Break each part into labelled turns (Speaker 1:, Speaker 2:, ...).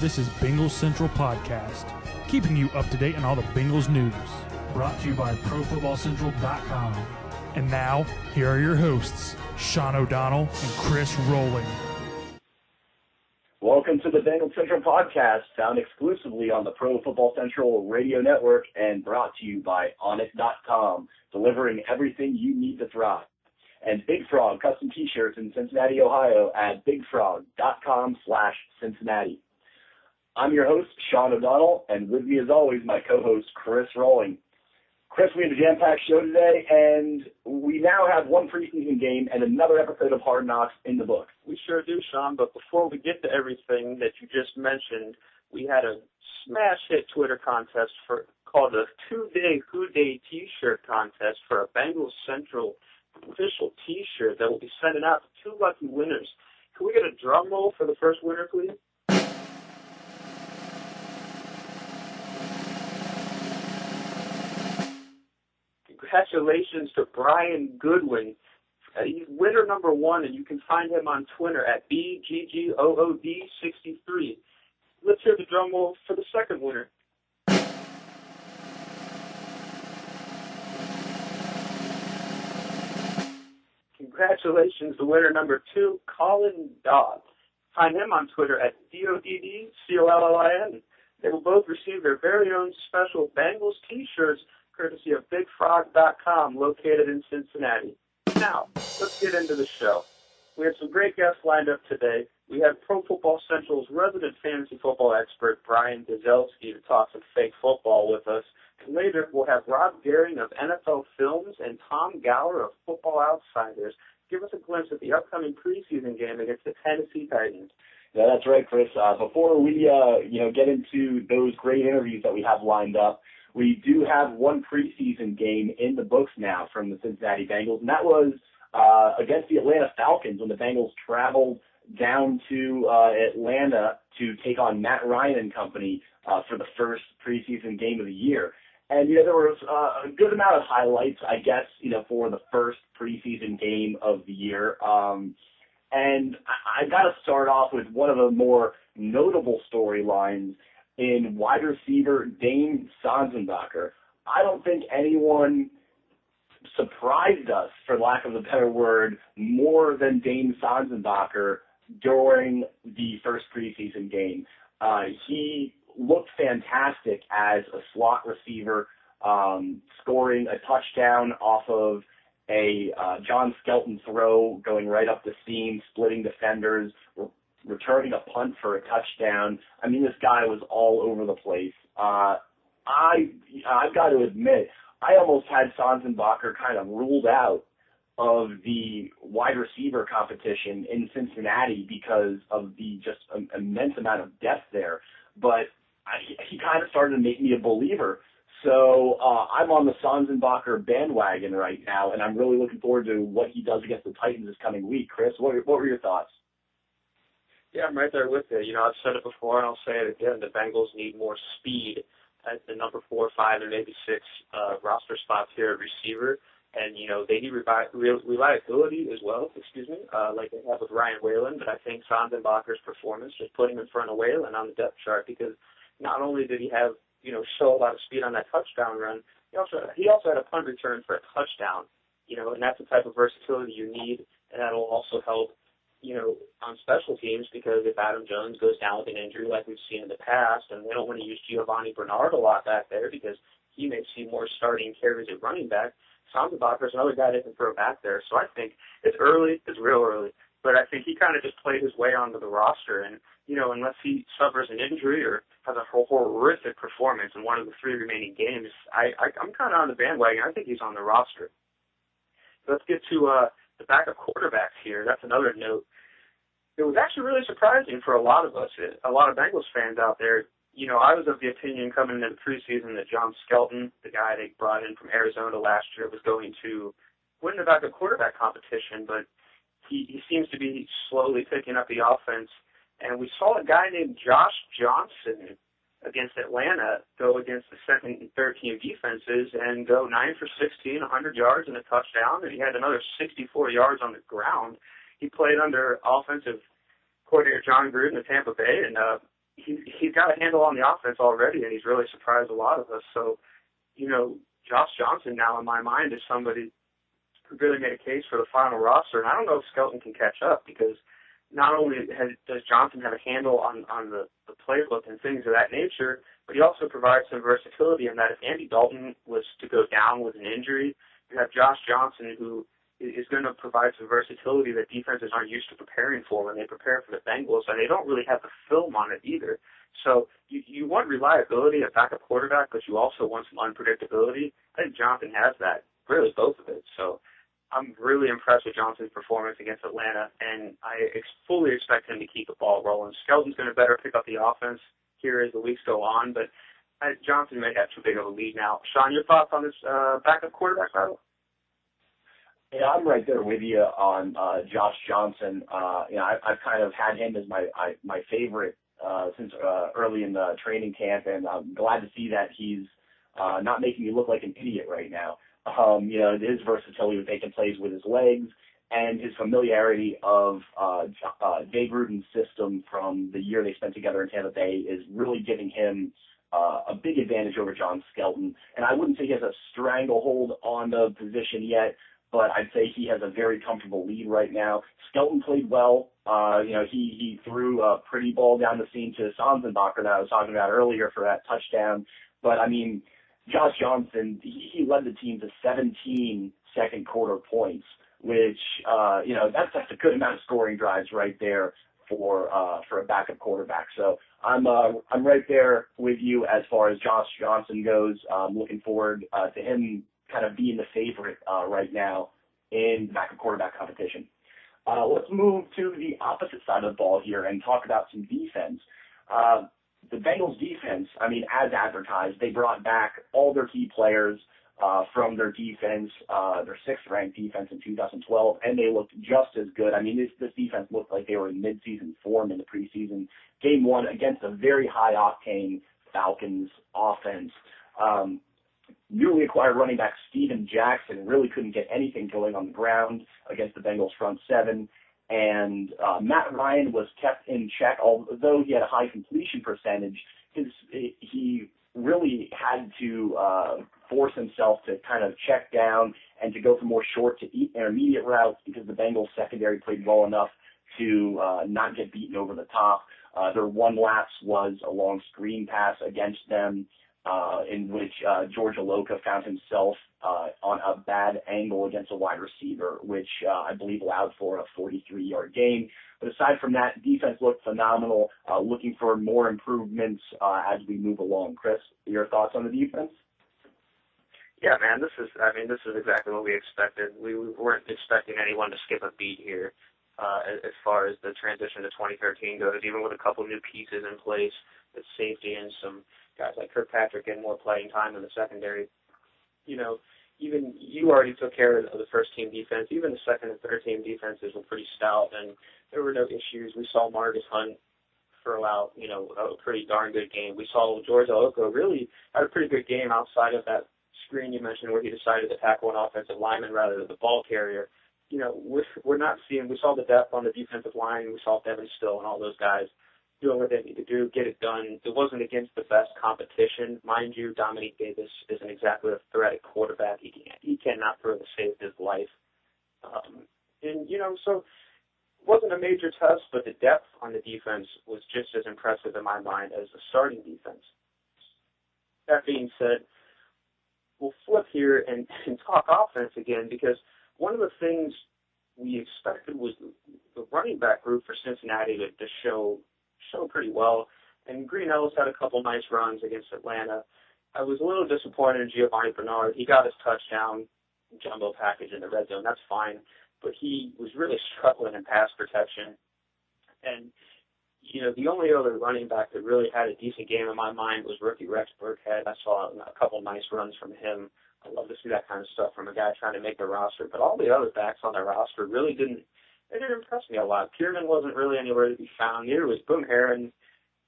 Speaker 1: This is Bengals Central Podcast, keeping you up to date on all the Bengals news. Brought to you by ProFootballCentral.com. And now, here are your hosts, Sean O'Donnell and Chris Rowling.
Speaker 2: Welcome to the Bengals Central Podcast, found exclusively on the Pro Football Central Radio Network and brought to you by Onnit.com, delivering everything you need to thrive. And Big Frog custom t-shirts in Cincinnati, Ohio at bigfrog.com/Cincinnati. I'm your host, Sean O'Donnell, and with me as always, my co-host, Chris Rowling. Chris, we have a jam-packed show today, and we now have one preseason game and another episode of Hard Knocks in the books.
Speaker 3: We sure do, Sean, but before we get to everything that you just mentioned, we had a smash hit Twitter contest called the Two-Day Who Day T-shirt contest for a Bengals Central official T-shirt that will be sending out to two lucky winners. Can we get a drum roll for the first winner, please? Congratulations to Brian Goodwin. He's winner number one, and you can find him on Twitter at BGGOOD63. Let's hear the drum roll for the second winner. Congratulations to winner number two, Colin Dodd. Find him on Twitter at DODDCOLLIN. They will both receive their very own special Bengals T-shirts courtesy of BigFrog.com, located in Cincinnati. Now, let's get into the show. We have some great guests lined up today. We have Pro Football Central's resident fantasy football expert, Brian Dezelske, to talk some fake football with us. And later, we'll have Rob Gehring of NFL Films and Tom Gower of Football Outsiders give us a glimpse at the upcoming preseason game against the Tennessee Titans.
Speaker 2: Yeah, that's right, Chris. Before we get into those great interviews that we have lined up, we do have one preseason game in the books now from the Cincinnati Bengals, and that was against the Atlanta Falcons when the Bengals traveled down to Atlanta to take on Matt Ryan and company for the first preseason game of the year. And, there was a good amount of highlights, I guess, for the first preseason game of the year. And I got to start off with one of the more notable storylines in wide receiver Dane Sanzenbacher. I don't think anyone surprised us, for lack of a better word, more than Dane Sanzenbacher during the first preseason game. He looked fantastic as a slot receiver, scoring a touchdown off of a John Skelton throw, going right up the seam, splitting defenders, returning a punt for a touchdown. I mean, this guy was all over the place. I've got to admit, I almost had Sanzenbacher kind of ruled out of the wide receiver competition in Cincinnati because of the just immense amount of depth there. But he kind of started to make me a believer. So I'm on the Sanzenbacher bandwagon right now, and I'm really looking forward to what he does against the Titans this coming week. Chris, what were your thoughts?
Speaker 3: Yeah, I'm right there with you. I've said it before, and I'll say it again. The Bengals need more speed at the number 4, 5, and maybe 6 roster spots here at receiver. And, they need reliability as well, like they have with Ryan Whalen. But I think Sanzenbacher's performance, just putting him in front of Whalen on the depth chart, because not only did he have, show a lot of speed on that touchdown run, he also had a punt return for a touchdown, and that's the type of versatility you need, and that'll also help on special teams, because if Adam Jones goes down with an injury like we've seen in the past, and they don't want to use Giovanni Bernard a lot back there because he may see more starting carries at running back, Sanzenbacher's another guy they can throw back there. So I think it's real early, but I think he kind of just played his way onto the roster, and, unless he suffers an injury or has a horrific performance in one of the 3 remaining games, I'm kind of on the bandwagon. I think he's on the roster. Let's get to the backup quarterbacks here. That's another note. It was actually really surprising for a lot of us, a lot of Bengals fans out there. I was of the opinion coming into the preseason that John Skelton, the guy they brought in from Arizona last year, was going to win the backup quarterback competition, but he seems to be slowly picking up the offense. And we saw a guy named Josh Johnson against Atlanta go against the second and third team defenses and go 9 for 16, 100 yards and a touchdown, and he had another 64 yards on the ground. He played under offensive coordinator John Gruden of Tampa Bay, and he's got a handle on the offense already, and he's really surprised a lot of us. So, Josh Johnson now in my mind is somebody who really made a case for the final roster, and I don't know if Skelton can catch up, because not only does Johnson have a handle on the playbook and things of that nature, but he also provides some versatility in that if Andy Dalton was to go down with an injury, you have Josh Johnson, who is going to provide some versatility that defenses aren't used to preparing for when they prepare for the Bengals, and they don't really have the film on it either. So you want reliability at backup quarterback, but you also want some unpredictability. I think Johnson has that, really both of it. So I'm really impressed with Johnson's performance against Atlanta, and I fully expect him to keep the ball rolling. Skelton's going to better pick up the offense here as the weeks go on, but Johnson may have too big of a lead now. Sean, your thoughts on this backup quarterback battle?
Speaker 2: Yeah, I'm right there with you on Josh Johnson. I've kind of had him as my favorite since early in the training camp, and I'm glad to see that he's not making me look like an idiot right now. His versatility with making plays with his legs and his familiarity of Jay Gruden's system from the year they spent together in Tampa Bay is really giving him a big advantage over John Skelton. And I wouldn't say he has a stranglehold on the position yet, but I'd say he has a very comfortable lead right now. Skelton played well. He threw a pretty ball down the seam to Sanzenbacher that I was talking about earlier for that touchdown. But, Josh Johnson, he led the team to 17 second quarter points, which, that's a good amount of scoring drives right there for a backup quarterback. So I'm right there with you as far as Josh Johnson goes. I'm looking forward to him kind of being the favorite right now in the backup quarterback competition. Let's move to the opposite side of the ball here and talk about some defense. The Bengals defense, as advertised, they brought back all their key players from their defense, their sixth-ranked defense in 2012, and they looked just as good. This defense looked like they were in mid-season form in the preseason. Game one against a very high-octane Falcons offense. Newly acquired running back Steven Jackson really couldn't get anything going on the ground against the Bengals front seven. And Matt Ryan was kept in check, although he had a high completion percentage. He really had to force himself to kind of check down and to go for more short to intermediate routes because the Bengals secondary played well enough to not get beaten over the top. Their one lapse was a long screen pass against them, in which George Aloka found himself on a bad angle against a wide receiver, which I believe allowed for a 43-yard gain. But aside from that, defense looked phenomenal. Looking for more improvements as we move along. Chris, your thoughts on the defense?
Speaker 3: Yeah, man, this is exactly what we expected. We weren't expecting anyone to skip a beat here as far as the transition to 2013 goes, even with a couple new pieces in place, with safety and some guys like Kirkpatrick getting more playing time in the secondary. Even you already took care of the first-team defense. Even the second and third-team defenses were pretty stout, and there were no issues. We saw Marcus Hunt throw out, a pretty darn good game. We saw George Aloka really had a pretty good game outside of that screen you mentioned where he decided to tackle an offensive lineman rather than the ball carrier. We're not seeing – we saw the depth on the defensive line. We saw Devin Still and all those guys doing what they need to do, get it done. It wasn't against the best competition. Mind you, Dominique Davis isn't exactly a threat at quarterback. He cannot throw to save his life. So it wasn't a major test, but the depth on the defense was just as impressive in my mind as the starting defense. That being said, we'll flip here and talk offense again, because one of the things we expected was the running back group for Cincinnati to show pretty well, and Green Ellis had a couple nice runs against Atlanta. I was a little disappointed in Giovanni Bernard. He got his touchdown jumbo package in the red zone. That's fine, but he was really struggling in pass protection. And, the only other running back that really had a decent game in my mind was rookie Rex Burkhead. I saw a couple nice runs from him. I love to see that kind of stuff from a guy trying to make the roster. But all the other backs on the roster really didn't impress me a lot. Kierman wasn't really anywhere to be found. Neither was Boom Herron.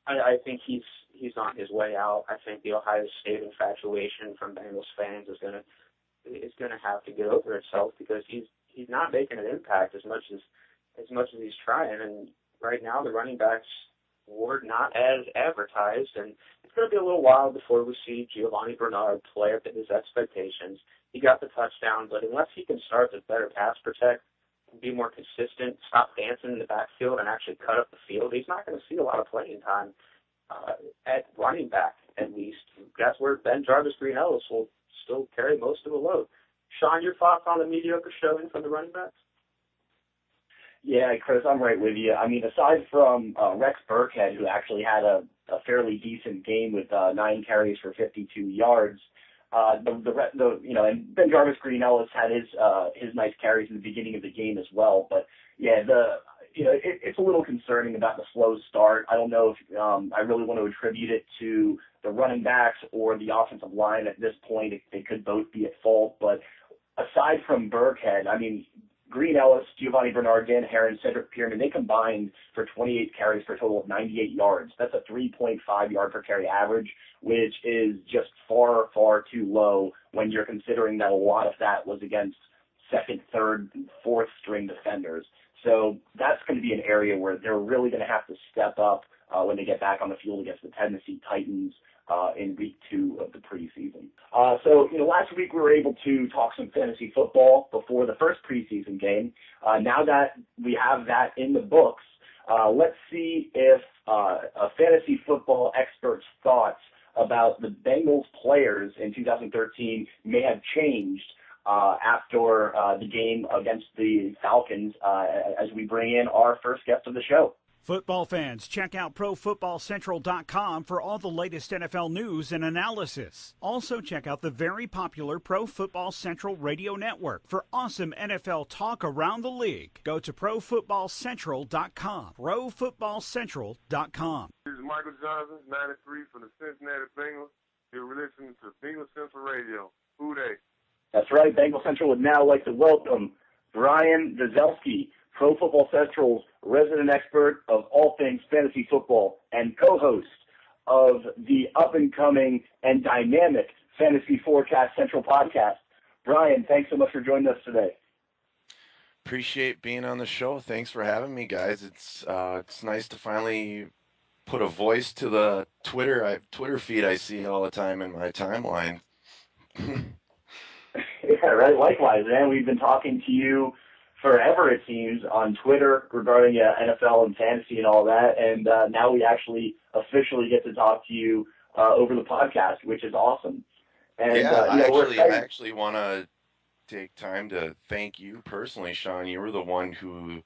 Speaker 3: I think he's on his way out. I think the Ohio State infatuation from Bengals fans is gonna have to get over itself, because he's not making an impact as much as he's trying. And right now the running backs were not as advertised, and it's going to be a little while before we see Giovanni Bernard play up to his expectations. He got the touchdown, but unless he can start to better pass protect, be more consistent, stop dancing in the backfield, and actually cut up the field, he's not going to see a lot of playing time at running back, at least. That's where Ben Jarvis Green Ellis will still carry most of the load. Sean, your thoughts on the mediocre showing from the running backs?
Speaker 2: Yeah, Chris, I'm right with you. I mean, aside from Rex Burkhead, who actually had a fairly decent game with 9 carries for 52 yards, and Ben Jarvis Green Ellis had his nice carries in the beginning of the game as well. But yeah, it's a little concerning about the slow start. I don't know if I really want to attribute it to the running backs or the offensive line at this point. They could both be at fault. But aside from Burkhead, I mean, Green Ellis, Giovanni Bernard, Dan Herron, Cedric Pierman, they combined for 28 carries for a total of 98 yards. That's a 3.5 yard per carry average, which is just far, far too low when you're considering that a lot of that was against second, third, and fourth string defenders. So that's going to be an area where they're really going to have to step up when they get back on the field against the Tennessee Titans in week 2 of the preseason. Last week we were able to talk some fantasy football before the first preseason game. Now that we have that in the books, let's see if a fantasy football expert's thoughts about the Bengals players in 2013 may have changed after the game against the Falcons as we bring in our first guest of the show.
Speaker 4: Football fans, check out ProFootballCentral.com for all the latest NFL news and analysis. Also, check out the very popular Pro Football Central Radio Network for awesome NFL talk around the league. Go to ProFootballCentral.com. ProFootballCentral.com.
Speaker 5: This is Michael Johnson, 93 from the Cincinnati Bengals. You're listening to BengalsCentralRadio. Who they?
Speaker 2: That's right. Bengals Central would now like to welcome Brian Dezelske, Pro Football Central's resident expert of all things fantasy football and co-host of the up-and-coming and dynamic Fantasy Forecast Central podcast. Brian, thanks so much for joining us today.
Speaker 6: Appreciate being on the show. Thanks for having me, guys. It's nice to finally put a voice to the Twitter feed I see all the time in my timeline.
Speaker 2: Yeah, right. Likewise, man. We've been talking to you forever, it seems, on Twitter regarding NFL and fantasy and all that, and now we actually officially get to talk to you over the podcast, which is awesome. And
Speaker 6: yeah, I actually want to take time to thank you personally, Sean. You were the one who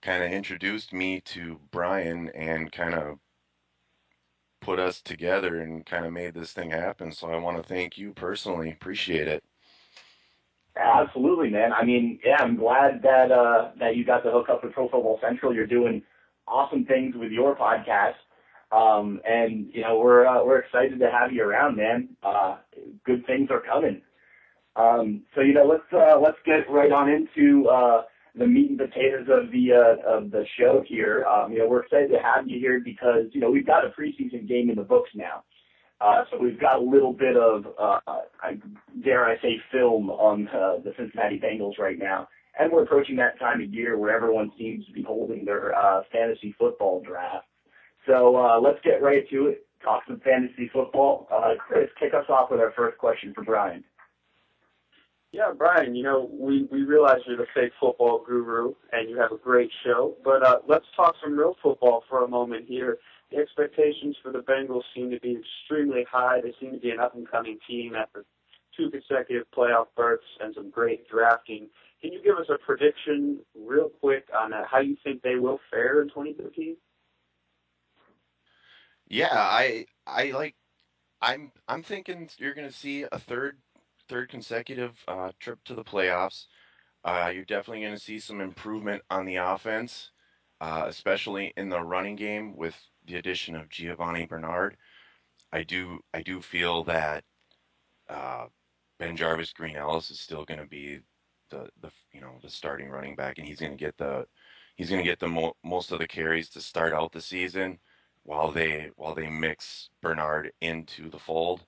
Speaker 6: kind of introduced me to Brian and kind of put us together and kind of made this thing happen. So I want to thank you personally. Appreciate it.
Speaker 2: Absolutely, man. I mean, yeah, I'm glad that you got to hook up with Pro Football Central. You're doing awesome things with your podcast, and we're excited to have you around, man. Good things are coming. Let's get right on into the meat and potatoes of the show here. We're excited to have you here because we've got a preseason game in the books now. So we've got a little bit of, dare I say, film on the Cincinnati Bengals right now. And we're approaching that time of year where everyone seems to be holding their fantasy football draft. So let's get right to it, talk some fantasy football. Chris, kick us off with our first question for Brian.
Speaker 3: Yeah, Brian, we realize you're the fake football guru and you have a great show, but let's talk some real football for a moment here. The expectations for the Bengals seem to be extremely high. They seem to be an up-and-coming team after 2 consecutive playoff berths and some great drafting. Can you give us a prediction real quick on how you think they will fare in 2013?
Speaker 6: Yeah, I'm thinking you're going to see a third consecutive trip to the playoffs. You're definitely going to see some improvement on the offense, especially in the running game with the addition of Giovanni Bernard. I do feel that Ben Jarvis Green Ellis is still going to be the starting running back, and he's going to get the most of the carries to start out the season while they mix Bernard into the fold.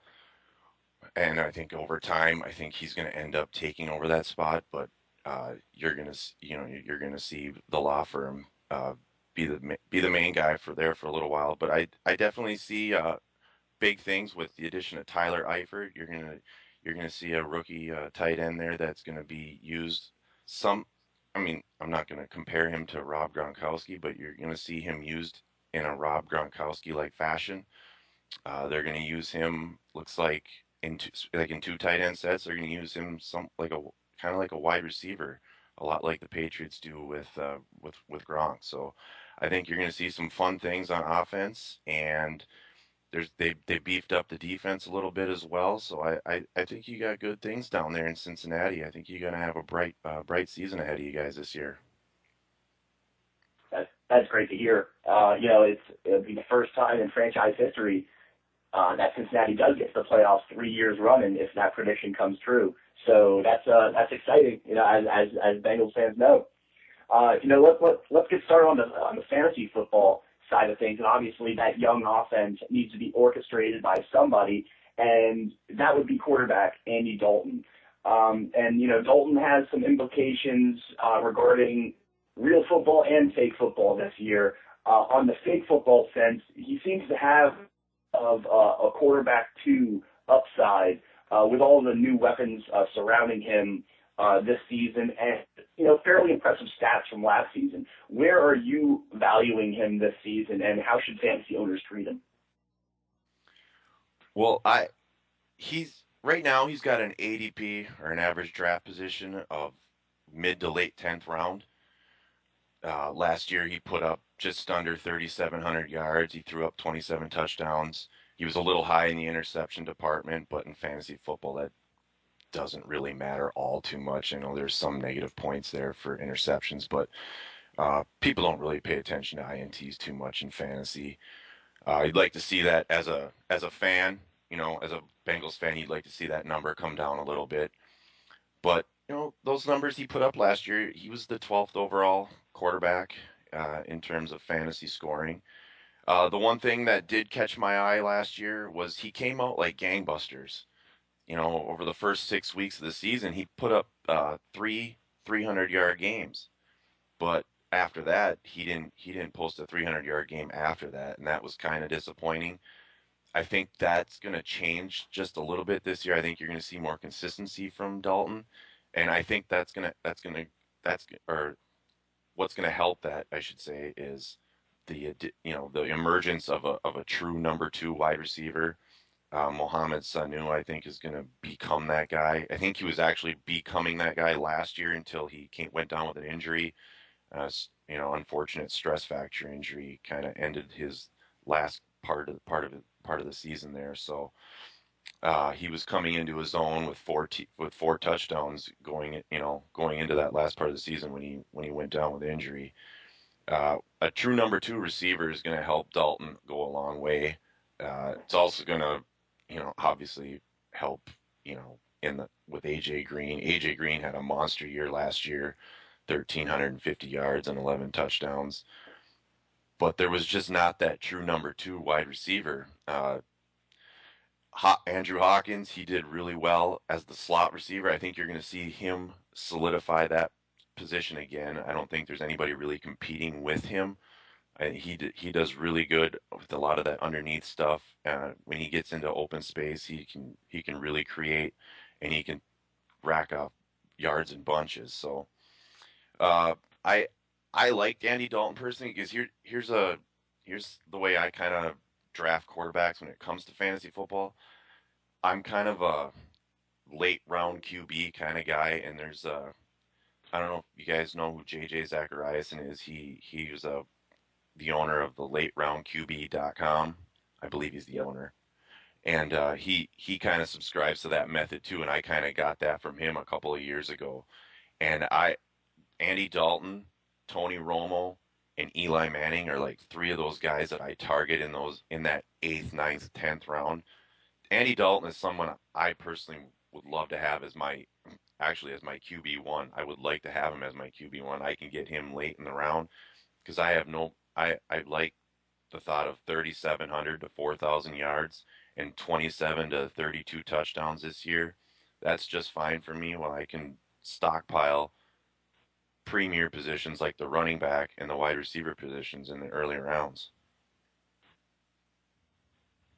Speaker 6: And I think over time, I think he's going to end up taking over that spot. But you're going to see the law firm be the main guy for a little while. But I definitely see big things with the addition of Tyler Eifert. You're gonna see a rookie tight end there that's gonna be used some. I mean, I'm not gonna compare him to Rob Gronkowski, but you're gonna see him used in a Rob Gronkowski like fashion. They're gonna use him. Looks like in two tight end sets. They're gonna use him some like a kind of like a wide receiver, a lot like the Patriots do with Gronk. So I think you're gonna see some fun things on offense and they beefed up the defense a little bit as well. So I think you got good things down there in Cincinnati. I think you're gonna have a bright season ahead of you guys this year.
Speaker 2: That's great to hear. It'll be the first time in franchise history that Cincinnati does get to the playoffs 3 years running if that prediction comes true. So that's exciting. As Bengals fans know. Let's get started on the fantasy football side of things, and obviously that young offense needs to be orchestrated by somebody, and that would be quarterback Andy Dalton. Dalton has some implications regarding real football and fake football this year. On the fake football sense, he seems to have a quarterback 2 upside with all the new weapons surrounding him this season, and fairly impressive stats from last season. Where are you valuing him this season, and how should fantasy owners treat him?
Speaker 6: Well, right now he's got an ADP or an average draft position of mid to late 10th round. Last year he put up just under 3,700 yards. He threw up 27 touchdowns. He was a little high in the interception department, but in fantasy football that doesn't really matter all too much. I know there's some negative points there for interceptions, but people don't really pay attention to INTs too much in fantasy. You'd like to see that as a fan, as a Bengals fan, you'd like to see that number come down a little bit. But those numbers he put up last year, he was the 12th overall quarterback in terms of fantasy scoring. The one thing that did catch my eye last year was he came out like gangbusters. Over the first 6 weeks of the season, he put up 300-yard games. But after that, he didn't post a 300-yard game after that, and that was kind of disappointing. I think that's going to change just a little bit this year. I think you're going to see more consistency from Dalton, and I think what's going to help that, I should say, is the emergence of a true number 2 wide receiver. Mohamed Sanu, I think, is going to become that guy. I think he was actually becoming that guy last year until he went down with an injury. Unfortunate stress fracture injury kind of ended his last part of the season there. So he was coming into his own with four touchdowns going into that last part of the season when he went down with injury. A true number 2 receiver is going to help Dalton go a long way. It's also going to obviously help with AJ Green. AJ Green had a monster year last year, 1,350 yards and 11 touchdowns. But there was just not that true number 2 wide receiver. Andrew Hawkins, he did really well as the slot receiver. I think you're going to see him solidify that position again. I don't think there's anybody really competing with him. He does really good with a lot of that underneath stuff. When he gets into open space, he can really create, and he can rack up yards in bunches. So I liked Andy Dalton personally because here's the way I kind of draft quarterbacks when it comes to fantasy football. I'm kind of a late round QB kind of guy, and there's I don't know if you guys know who JJ Zachariason is. He was the owner of the lateroundqb.com. I believe he's the owner. And he kind of subscribes to that method too, and I kind of got that from him a couple of years ago. And Andy Dalton, Tony Romo, and Eli Manning are like 3 of those guys that I target in that 8th, 9th, 10th round. Andy Dalton is someone I personally would love to have as my QB1. I would like to have him as my QB1. I can get him late in the round because I like the thought of 3,700 to 4,000 yards and 27 to 32 touchdowns this year. That's just fine for me while I can stockpile premier positions like the running back and the wide receiver positions in the earlier rounds.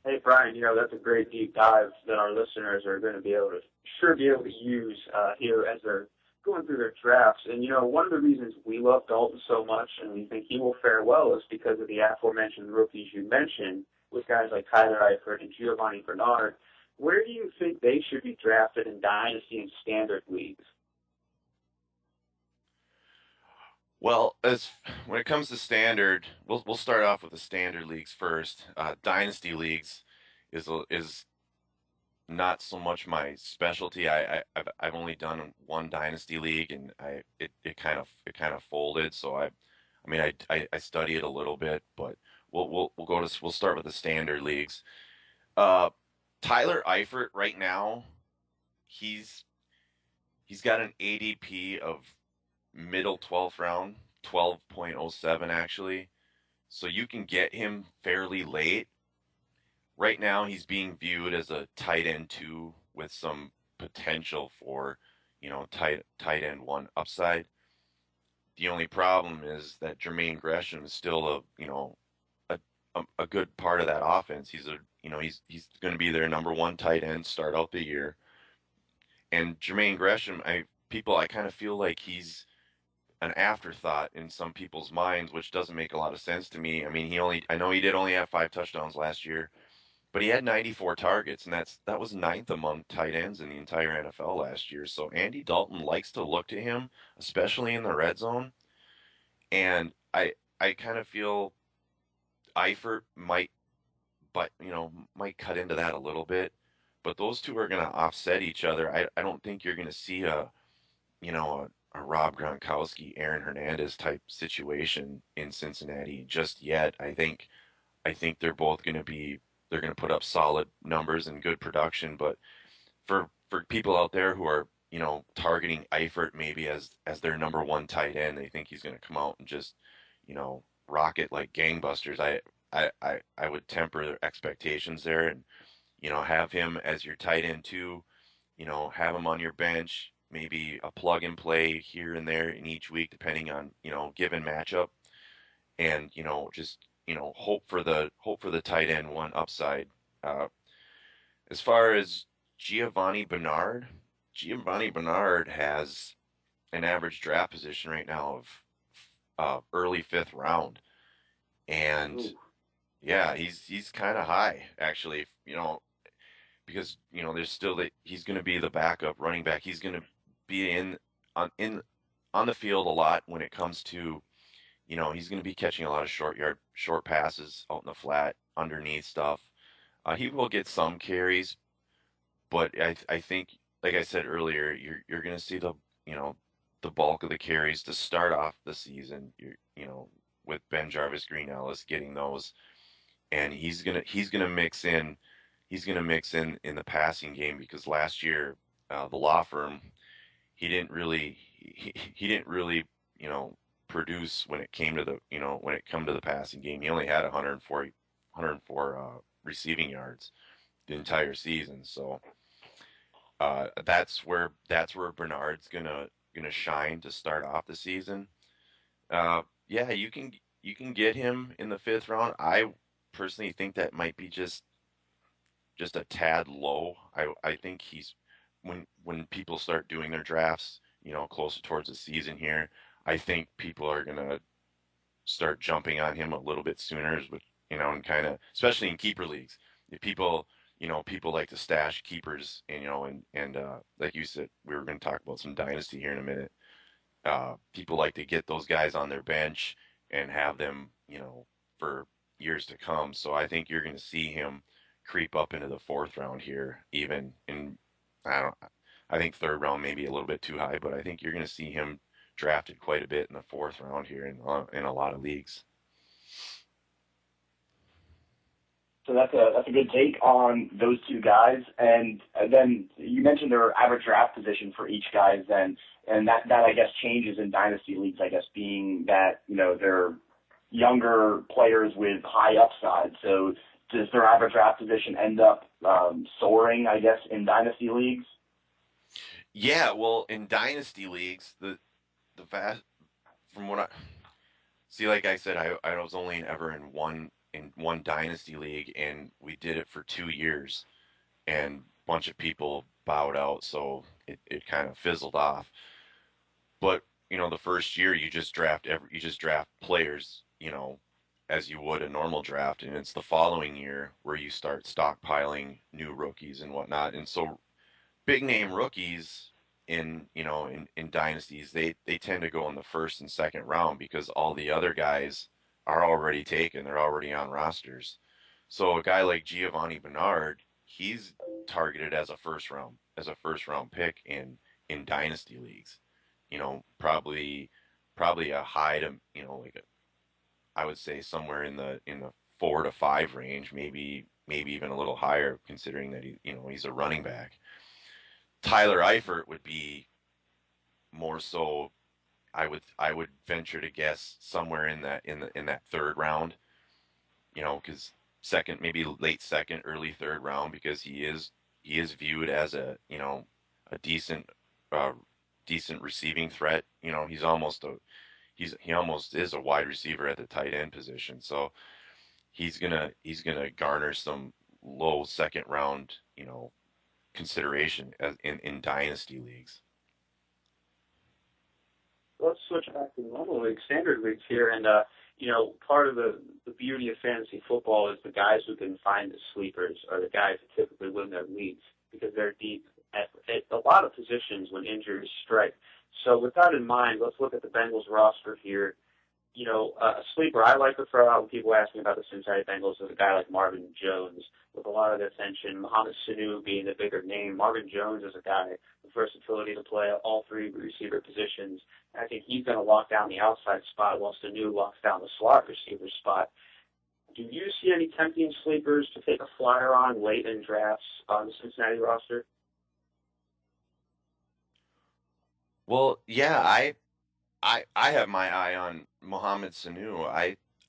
Speaker 3: Hey, Brian, that's a great deep dive that our listeners are going to be able to use here as they're going through their drafts. And, one of the reasons we love Dalton so much and we think he will fare well is because of the aforementioned rookies you mentioned with guys like Tyler Eifert and Giovanni Bernard. Where do you think they should be drafted in dynasty and standard leagues?
Speaker 6: Well, when it comes to standard, we'll start off with the standard leagues first. Dynasty leagues is not so much my specialty. I've only done one dynasty league, and it kind of folded. So I study it a little bit, but we'll start with the standard leagues. Tyler Eifert right now, he's got an ADP of middle 12th round, 12.07 actually. So you can get him fairly late. Right now he's being viewed as a tight end 2 with some potential for, tight end 1 upside. The only problem is that Jermaine Gresham is still a good part of that offense. He's going to be their number 1 tight end, start out the year. And Jermaine Gresham, I kind of feel like he's an afterthought in some people's minds, which doesn't make a lot of sense to me. I mean, I know he did only have 5 touchdowns last year, but he had 94 targets, and that was 9th among tight ends in the entire NFL last year. So Andy Dalton likes to look to him, especially in the red zone. And I kind of feel Eifert might cut into that a little bit, but those two are going to offset each other. I don't think you're going to see a Rob Gronkowski, Aaron Hernandez type situation in Cincinnati just yet. I think they're both going to put up solid numbers and good production, but for people out there who are, targeting Eifert maybe as their number 1 tight end, they think he's going to come out and just, rocket like gangbusters. I would temper their expectations there and, have him as your tight end 2, have him on your bench, maybe a plug and play here and there in each week, depending on, given matchup, and, just, hope for the tight end 1 upside. As far as Giovanni Bernard has an average draft position right now of early 5th round. And
Speaker 3: Ooh.
Speaker 6: yeah, he's kind of high actually, because, there's still he's going to be the backup running back. He's going to be on the field a lot when it comes to, he's going to be catching a lot of short passes out in the flat, underneath stuff. He will get some carries, but I think, like I said earlier, you're going to see the bulk of the carries to start off the season. With Ben Jarvis, Green Ellis getting those, and he's gonna mix in the passing game, because last year the law firm, he didn't really produce when it came to the passing game. He only had 104 receiving yards the entire season. So that's where Bernard's gonna shine to start off the season. Yeah, you can get him in the 5th round. I personally think that might be just a tad low. I think he's when people start doing their drafts, closer towards the season here, I think people are gonna start jumping on him a little bit sooner, but and kind of, especially in keeper leagues, if people like to stash keepers, and like you said, we were going to talk about some dynasty here in a minute. People like to get those guys on their bench and have them, for years to come. So I think you're going to see him creep up into the 4th round here, even in, I think 3rd round maybe a little bit too high, but I think you're going to see him drafted quite a bit in the 4th round here in a lot of leagues.
Speaker 2: So that's a good take on those 2 guys. And then you mentioned their average draft position for each guy then, and that I guess changes in dynasty leagues, I guess, being that, they're younger players with high upside. So does their average draft position end up soaring, I guess, in dynasty leagues?
Speaker 6: Yeah, well, in dynasty leagues, the from what I see, like I said, I was only ever in one dynasty league, and we did it for 2 years, and a bunch of people bowed out, so it kind of fizzled off. But the first year you just draft players, as you would a normal draft, and it's the following year where you start stockpiling new rookies and whatnot. And so big name rookies in dynasties, they tend to go in the first and second round because all the other guys are already taken, they're already on rosters. So a guy like Giovanni Bernard, he's targeted as a first round pick in dynasty leagues. Probably a high to, I would say somewhere in the 4 to 5 range, maybe even a little higher, considering that he's a running back. Tyler Eifert would be more so. I would venture to guess somewhere in that third round. Because second, maybe late second, early third round, because he is viewed as a decent receiving threat. He almost is a wide receiver at the tight end position. So he's gonna garner some low second round, consideration in dynasty leagues.
Speaker 3: Let's switch back to normal league, standard leagues here, and part of the beauty of fantasy football is the guys who can find the sleepers are the guys who typically win their leagues because they're deep at a lot of positions when injuries strike. So with that in mind, let's look at the Bengals roster here. A sleeper I like to throw out when people ask me about the Cincinnati Bengals is a guy like Marvin Jones. With a lot of the attention, Mohamed Sanu being the bigger name, Marvin Jones is a guy with versatility to play all three receiver positions. I think he's going to lock down the outside spot while Sanu locks down the slot receiver spot. Do you see any tempting sleepers to take a flyer on late in drafts on the Cincinnati roster?
Speaker 6: Well, yeah, I have my eye on Mohamed Sanu.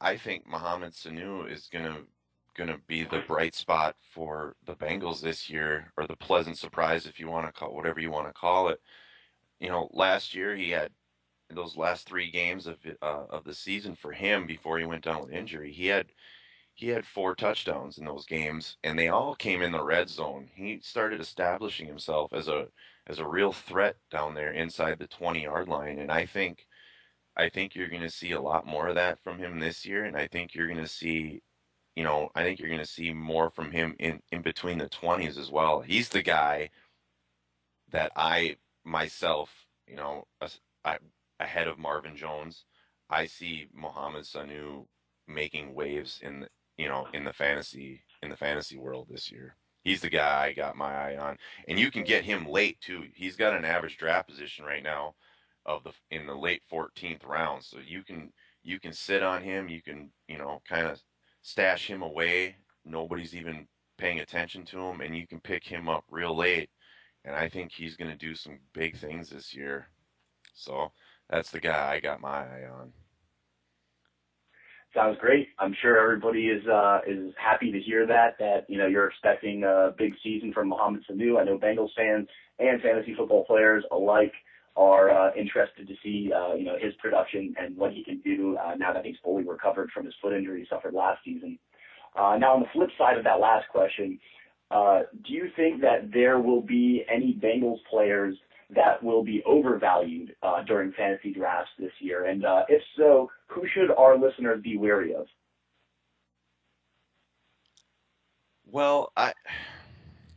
Speaker 6: I think Mohamed Sanu is gonna be the bright spot for the Bengals this year, or the pleasant surprise, if you want to call whatever you want to call it. Last year he had those last 3 games of the season for him before he went down with injury. He had 4 touchdowns in those games, and they all came in the red zone. He started establishing himself as a real threat down there inside the 20-yard line, and I think you're going to see a lot more of that from him this year, and I think you're going to see more from him in between the 20s as well. He's the guy that I myself, I, ahead of Marvin Jones, I see Mohamed Sanu making waves in the fantasy world this year. He's the guy I got my eye on, and you can get him late too. He's got an average draft position right now in the late 14th round, so you can sit on him. You can kind of stash him away. Nobody's even paying attention to him, and you can pick him up real late. And I think he's going to do some big things this year. So that's the guy I got my eye on.
Speaker 2: Sounds great. I'm sure everybody is happy to hear that you're expecting a big season from Mohamed Sanu. I know Bengals fans and fantasy football players alike are interested to see his production and what he can do now that he's fully recovered from his foot injury he suffered last season. Now, on the flip side of that last question, do you think that there will be any Bengals players that will be overvalued during fantasy drafts this year? And if so, who should our listeners be wary of?
Speaker 6: Well,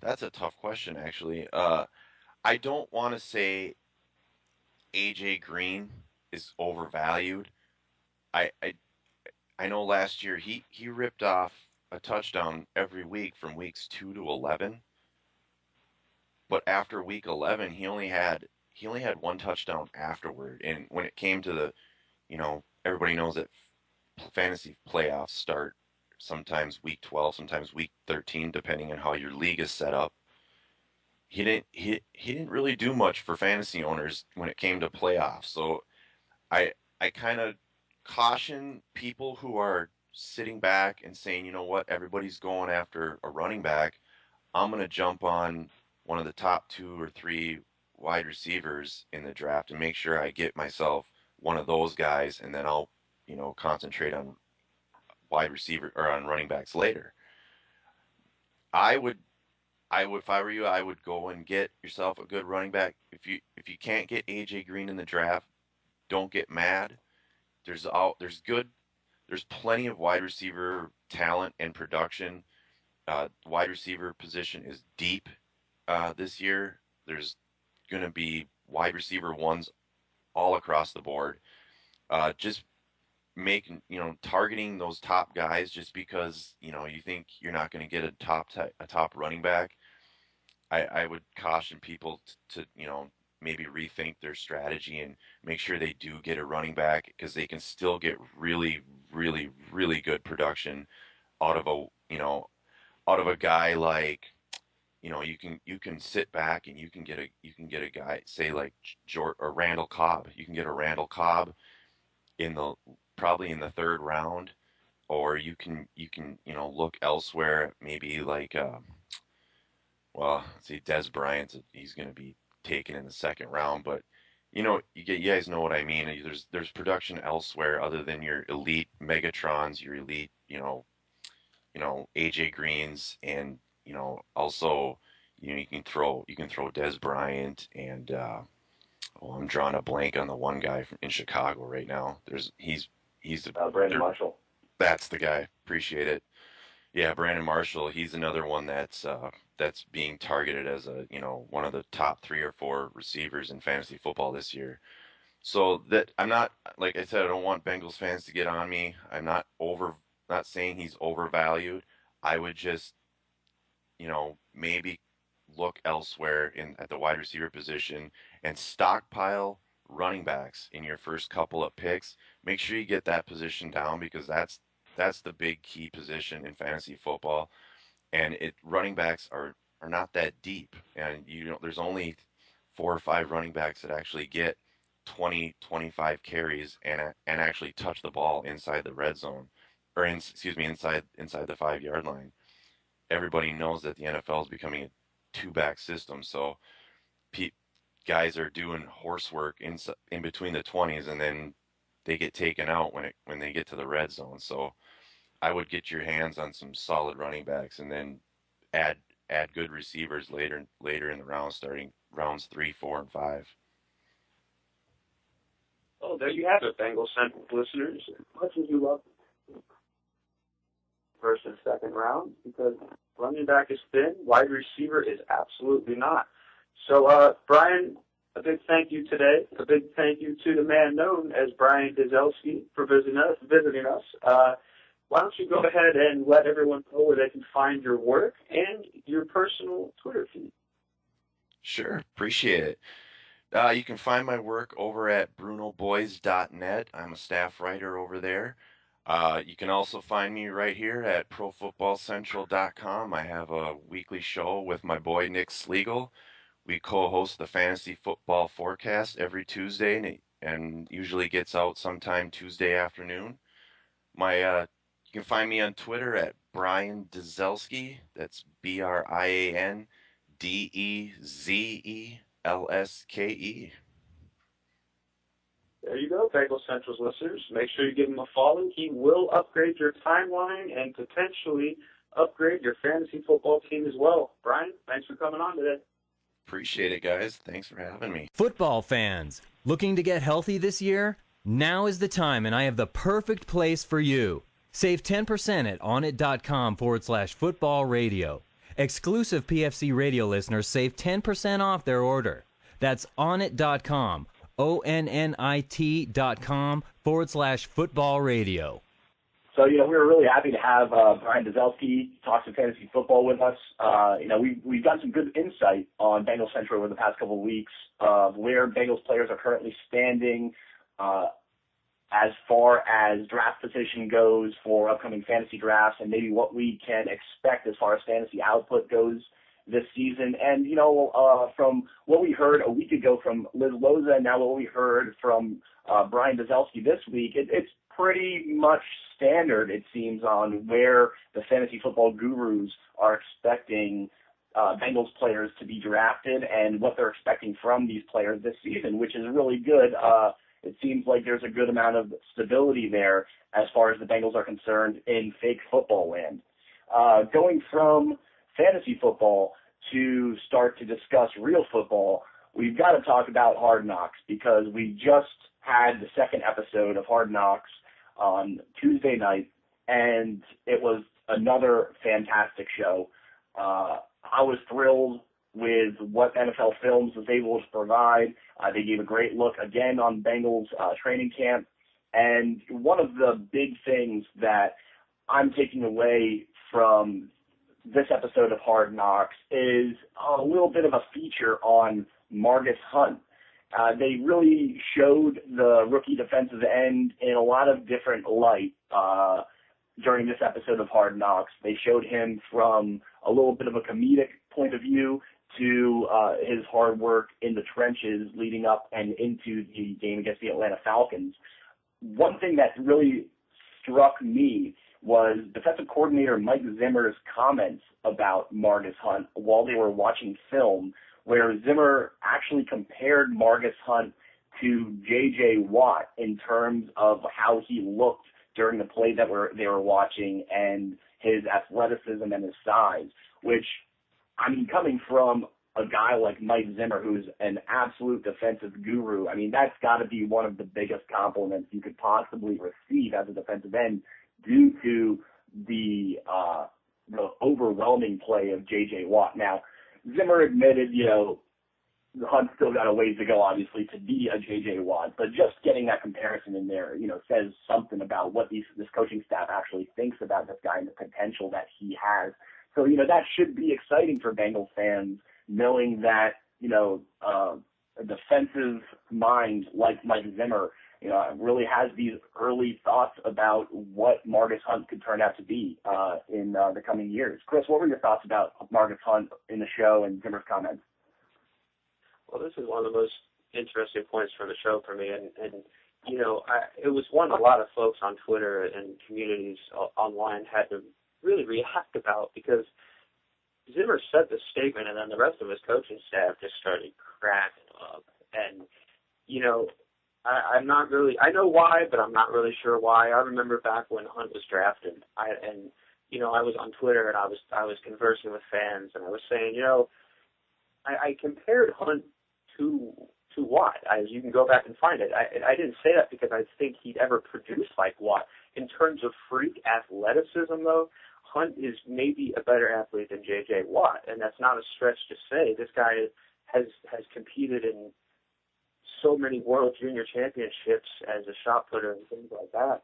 Speaker 6: that's a tough question, actually. I don't want to say AJ Green is overvalued. I, I I know last year he ripped off a touchdown every week from weeks 2 to 11, but after week 11 he only had 1 touchdown afterward. And when it came to everybody knows that fantasy playoffs start sometimes week 12, sometimes week 13, depending on how your league is set up. He didn't really do much for fantasy owners when it came to playoffs. So I kind of caution people who are sitting back and saying, you know what, everybody's going after a running back. I'm going to jump on one of the top 2 or 3 wide receivers in the draft and make sure I get myself one of those guys, and then I'll, concentrate on wide receiver or on running backs later. I would, if I were you, I would go and get yourself a good running back. If you can't get AJ Green in the draft, don't get mad. There's plenty of wide receiver talent and production. Wide receiver position is deep this year. There's going to be wide receiver ones all across the board. Just targeting those top guys just because, you think you're not going to get a top running back. I would caution people to maybe rethink their strategy and make sure they do get a running back, because they can still get really, really, really good production out of a guy like, you can sit back and you can get a guy, say like or Randall Cobb. You can get a Randall Cobb probably in the third round, or you can look elsewhere, maybe like see, Des Bryant, he's going to be taken in the second round, but you guys know what I mean. There's production elsewhere other than your elite Megatrons, your elite AJ Greens, and also you can throw Des Bryant, and I'm drawing a blank on the one guy in Chicago right now. He's
Speaker 2: Brandon Marshall.
Speaker 6: That's the guy. Appreciate it. Yeah, Brandon Marshall. He's another one that's being targeted as one of the top 3 or 4 receivers in fantasy football this year. So that I'm not, like I said, I don't want Bengals fans to get on me. I'm not saying he's overvalued. I would just, maybe look elsewhere at the wide receiver position and stockpile running backs in your first couple of picks. Make sure you get that position down, because that's the big key position in fantasy football. And running backs are not that deep, and there's only 4 or 5 running backs that actually get 20-25 carries and actually touch the ball inside the red zone, or inside the 5-yard line. Everybody knows that the NFL is becoming a 2-back system, so guys are doing horsework in between the 20s, and then they get taken out when they get to the red zone. So I would get your hands on some solid running backs, and then add good receivers later in the round, starting rounds 3, 4, and 5.
Speaker 3: Oh, there you have it, Bengals Central listeners. As much as you love first and second round, because running back is thin, wide receiver is absolutely not. So, Brian, a big thank you today. A big thank you to the man known as Brian Dezelske for visiting us. Why don't you go ahead and let everyone know where they can find your work and your personal Twitter feed?
Speaker 6: Sure, appreciate it. You can find my work over at brunoboys.net. I'm a staff writer over there. You can also find me right here at profootballcentral.com. I have a weekly show with my boy Nick Sliegel. We co-host the Fantasy Football Forecast every Tuesday, and usually gets out sometime Tuesday afternoon. You can find me on Twitter at Brian Dezelske. That's BrianDezelske.
Speaker 3: There you go, Bengals Central's listeners. Make sure you give him a follow. He will upgrade your timeline and potentially upgrade your fantasy football team as well. Brian, thanks for coming on today.
Speaker 6: Appreciate it, guys. Thanks for having me.
Speaker 7: Football fans, looking to get healthy this year? Now is the time, and I have the perfect place for you. Save 10% at onit.com/football radio. Exclusive PFC radio listeners save 10% off their order. That's onit.com, ONNIT.com/football radio.
Speaker 2: So, we were really happy to have Brian Dezelske talk some fantasy football with us. We've got some good insight on Bengals Central over the past couple of weeks of where Bengals players are currently standing as far as draft position goes for upcoming fantasy drafts, and maybe what we can expect as far as fantasy output goes this season. And, from what we heard a week ago from Liz Loza, and now what we heard from Brian Dezelske this week, it's pretty much standard, it seems, on where the fantasy football gurus are expecting Bengals players to be drafted and what they're expecting from these players this season, which is really good. it seems like there's a good amount of stability there as far as the Bengals are concerned in fake football land. Going from fantasy football to start to discuss real football, we've got to talk about Hard Knocks, because we just had the second episode of Hard Knocks on Tuesday night, and it was another fantastic show. I was thrilled with what NFL Films was able to provide. They gave a great look again on Bengals training camp. And one of the big things that I'm taking away from this episode of Hard Knocks is a little bit of a feature on Margus Hunt. They really showed the rookie defensive end in a lot of different light during this episode of Hard Knocks. They showed him from a little bit of a comedic point of view to his hard work in the trenches leading up and into the game against the Atlanta Falcons. One thing that really struck me was defensive coordinator Mike Zimmer's comments about Margus Hunt while they were watching film, where Zimmer actually compared Margus Hunt to J.J. Watt in terms of how he looked during the play that they were watching and his athleticism and his size, which, I mean, coming from a guy like Mike Zimmer, who's an absolute defensive guru, I mean, that's got to be one of the biggest compliments you could possibly receive as a defensive end due to the overwhelming play of J.J. Watt. Now, Zimmer admitted, Hunt's still got a ways to go, obviously, to be a J.J. Watt, but just getting that comparison in there, says something about what this coaching staff actually thinks about this guy and the potential that he has. So, that should be exciting for Bengals fans, knowing that, a defensive mind like Mike Zimmer, really has these early thoughts about what Margus Hunt could turn out to be in the coming years. Chris, what were your thoughts about Margus Hunt in the show and Zimmer's comments?
Speaker 3: Well, this is one of the most interesting points from the show for me, and it was one a lot of folks on Twitter and communities online had to really react about, because Zimmer said this statement, and then the rest of his coaching staff just started cracking up. And, I'm not really, I know why, but I'm not really sure why. I remember back when Hunt was drafted, I was on Twitter and I was conversing with fans, and I was saying, I compared Hunt to Watt. You can go back and find it. I didn't say that because I think he'd ever produce like Watt. In terms of freak athleticism, though, Hunt is maybe a better athlete than J.J. Watt, and that's not a stretch to say. This guy has competed in so many World Junior Championships as a shot putter and things like that.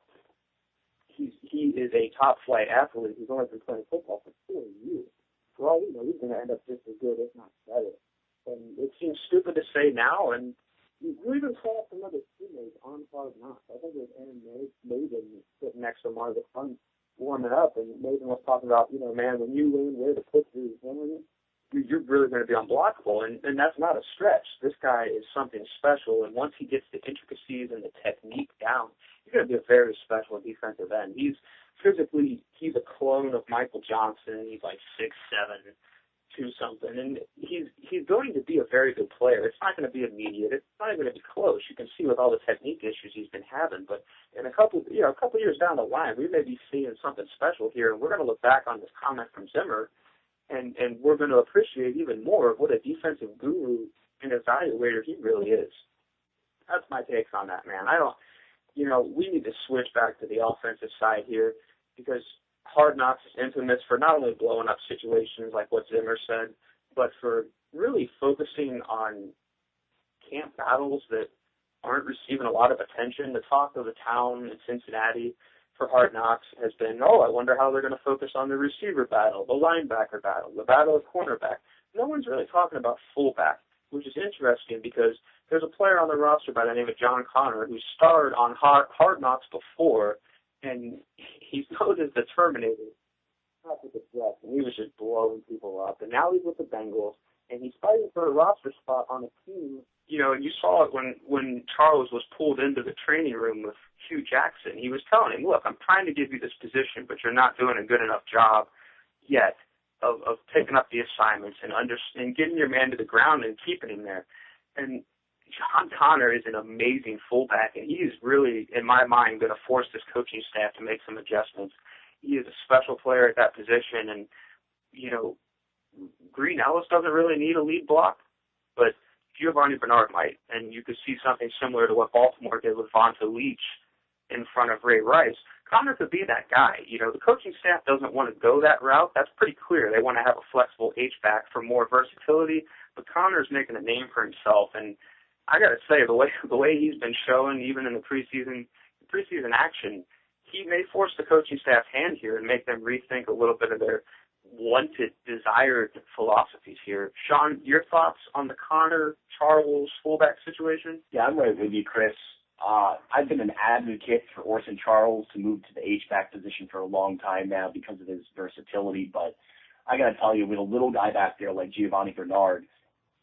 Speaker 3: He is a top-flight athlete. He's only been playing football for 4 years. For all we know, he's going to end up just as good, if not better. And it seems stupid to say now, and we even saw some other teammates on Hard Knocks. I think it was Aaron Maven sitting next to Margus Hunt warming up, and Maven was talking about, man, when you learn where to put your hand, you're really going to be unblockable, and that's not a stretch. This guy is something special, and once he gets the intricacies and the technique down, you're going to be a very special defensive end. He's a clone of Michael Johnson. He's like 6'7", 2-something, and he's going to be a very good player. It's not going to be immediate. It's not even going to be close. You can see with all the technique issues he's been having, but in a couple years down the line, we may be seeing something special here, and we're going to look back on this comment from Zimmer, and we're going to appreciate even more of what a defensive guru and evaluator he really is. That's my takes on that, man. We need to switch back to the offensive side here, because Hard Knocks is infamous for not only blowing up situations like what Zimmer said, but for really focusing on camp battles that aren't receiving a lot of attention. The talk of the town in Cincinnati for Hard Knocks has been, I wonder how they're going to focus on the receiver battle, the linebacker battle, the battle of cornerback. No one's really talking about fullback, which is interesting because there's a player on the roster by the name of John Connor who starred on Hard Knocks before, and he's known as the Terminator. Not with the breath, and he was just blowing people up. And now he's with the Bengals, and he's fighting for a roster spot on a team. And you saw it when Charles was pulled into the training room with Hugh Jackson. He was telling him, look, I'm trying to give you this position, but you're not doing a good enough job yet of picking up the assignments and getting your man to the ground and keeping him there. And John Connor is an amazing fullback, and he is really, in my mind, going to force this coaching staff to make some adjustments. He is a special player at that position, and, Green Ellis doesn't really need a lead block, but Giovanni Bernard might, and you could see something similar to what Baltimore did with Vonta Leach in front of Ray Rice. Connor could be that guy. The coaching staff doesn't want to go that route. That's pretty clear. They want to have a flexible H-back for more versatility, but Connor's making a name for himself, and I got to say, the way he's been showing, even in the preseason action, he may force the coaching staff's hand here and make them rethink a little bit of their wanted, desired philosophies here. Sean, your thoughts on the Connor-Charles fullback situation?
Speaker 2: Yeah, I'm right with you, Chris. I've been an advocate for Orson Charles to move to the H-back position for a long time now because of his versatility, but I got to tell you, with a little guy back there like Giovanni Bernard,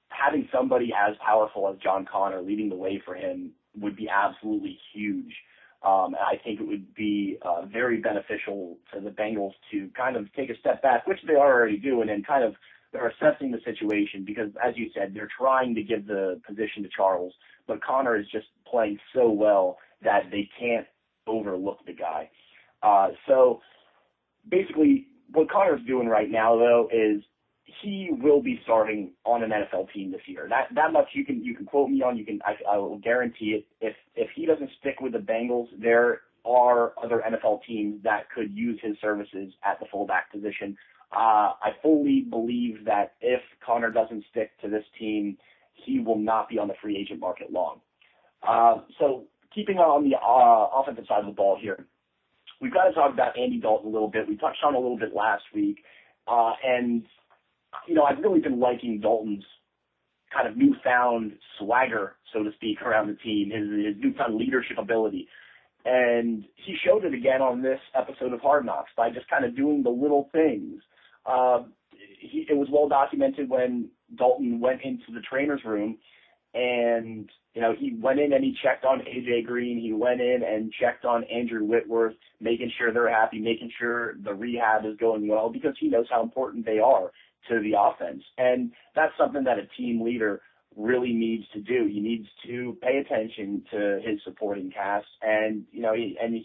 Speaker 2: having somebody as powerful as John Connor leading the way for him would be absolutely huge. I think it would be very beneficial to the Bengals to kind of take a step back, which they are already doing, and kind of they're assessing the situation because, as you said, they're trying to give the position to Charles, but Connor is just playing so well that they can't overlook the guy. So basically what Connor's doing right now, though, is he will be starting on an NFL team this year. That much you can quote me on. I will guarantee it. If he doesn't stick with the Bengals, there are other NFL teams that could use his services at the fullback position. I fully believe that if Connor doesn't stick to this team, he will not be on the free agent market long. So keeping on the offensive side of the ball here, we've got to talk about Andy Dalton a little bit. We touched on it a little bit last week, and I've really been liking Dalton's kind of newfound swagger, so to speak, around the team, his newfound leadership ability. And he showed it again on this episode of Hard Knocks by just kind of doing the little things. It was well documented when Dalton went into the trainer's room and, he went in and he checked on A.J. Green. He went in and checked on Andrew Whitworth, making sure they're happy, making sure the rehab is going well because he knows how important they are to the offense. And that's something that a team leader really needs to do. He needs to pay attention to his supporting cast, and he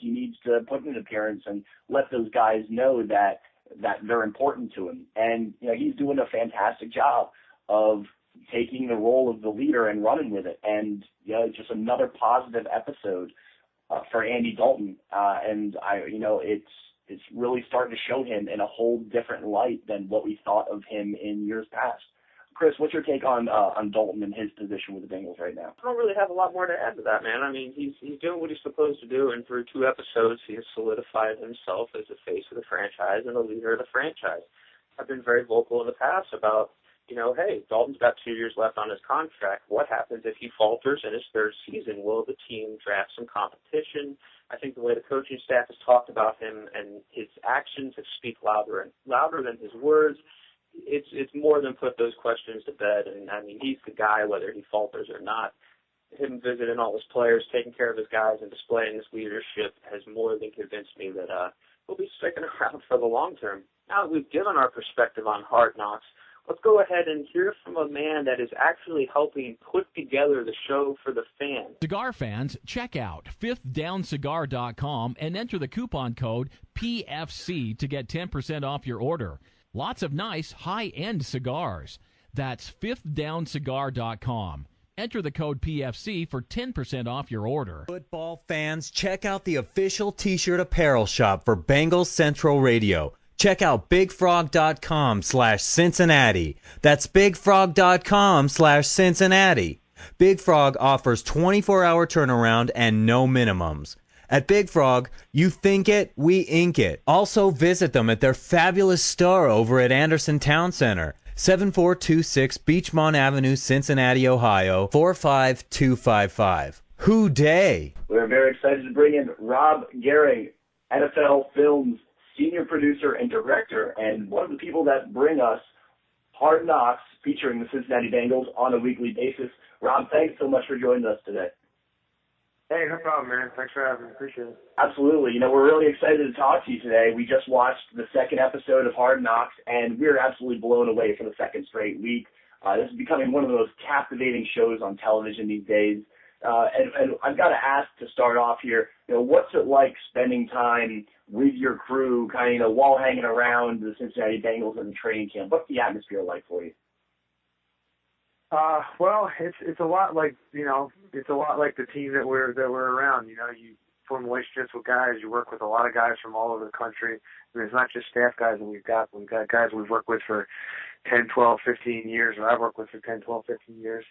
Speaker 2: needs to put in an appearance and let those guys know that they're important to him. And he's doing a fantastic job of taking the role of the leader and running with it. And just another positive episode for Andy Dalton. And it's really starting to show him in a whole different light than what we thought of him in years past. Chris, what's your take on Dalton and his position with the Bengals right now?
Speaker 3: I don't really have a lot more to add to that, man. I mean, he's doing what he's supposed to do, and through 2 episodes, he has solidified himself as the face of the franchise and the leader of the franchise. I've been very vocal in the past about, hey, Dalton's got 2 years left on his contract. What happens if he falters in his 3rd season? Will the team draft some competition? I think the way the coaching staff has talked about him and his actions have speak louder than his words. It's more than put those questions to bed. And, I mean, he's the guy, whether he falters or not. Him visiting all his players, taking care of his guys, and displaying his leadership has more than convinced me that he'll be sticking around for the long term. Now that we've given our perspective on Hard Knocks, let's go ahead and hear from a man that is actually helping put together the show for the fans.
Speaker 8: Cigar fans, check out fifthdowncigar.com and enter the coupon code PFC to get 10% off your order. Lots of nice, high-end cigars. That's fifthdowncigar.com. Enter the code PFC for 10% off your order.
Speaker 7: Football fans, check out the official T-shirt apparel shop for BengalsCentral Check out bigfrog.com/Cincinnati. That's bigfrog.com/Cincinnati. Big Frog offers 24-hour turnaround and no minimums. At Big Frog, you think it, we ink it. Also visit them at their fabulous store over at Anderson Town Center, 7426 Beachmont Avenue, Cincinnati, Ohio, 45255. Who day?
Speaker 2: We're very excited to bring in Rob Gehring, NFL Films senior producer and director, and one of the people that bring us Hard Knocks featuring the Cincinnati Bengals on a weekly basis. Rob, thanks so much for joining us today.
Speaker 5: Hey, no problem, man. Thanks for having me. Appreciate it.
Speaker 2: Absolutely. We're really excited to talk to you today. We just watched the 2nd episode of Hard Knocks, and we're absolutely blown away for the 2nd straight week. This is becoming one of the most captivating shows on television these days. And I've got to ask to start off here, what's it like spending time with your crew, kind of, while hanging around the Cincinnati Bengals in the training camp? What's the atmosphere like for you?
Speaker 9: Well, it's a lot like the team that we're around. You form relationships with guys. You work with a lot of guys from all over the country. I mean, it's not just staff guys that we've got. We've got guys we've worked with for 10, 12, 15 years, or I've worked with for 10, 12, 15 years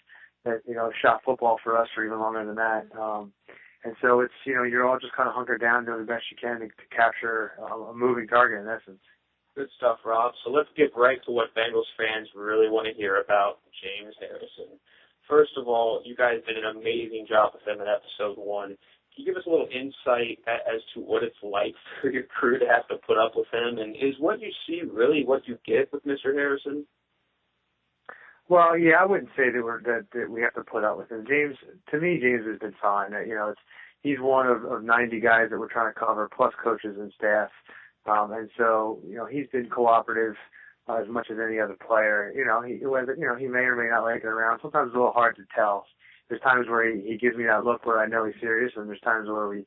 Speaker 9: that, shot football for us for even longer than that. And so it's, you're all just kind of hunkered down, doing the best you can to capture a moving target in essence.
Speaker 3: Good stuff, Rob. So let's get right to what Bengals fans really want to hear about James Harrison. First of all, you guys did an amazing job with him in episode 1. Can you give us a little insight as to what it's like for your crew to have to put up with him? And is what you see really what you get with Mr. Harrison?
Speaker 9: Well, yeah, I wouldn't say that we have to put up with him. James has been fine. He's one of 90 guys that we're trying to cover, plus coaches and staff. And so, he's been cooperative as much as any other player. He may or may not like it around. Sometimes it's a little hard to tell. There's times where he gives me that look where I know he's serious, and there's times where we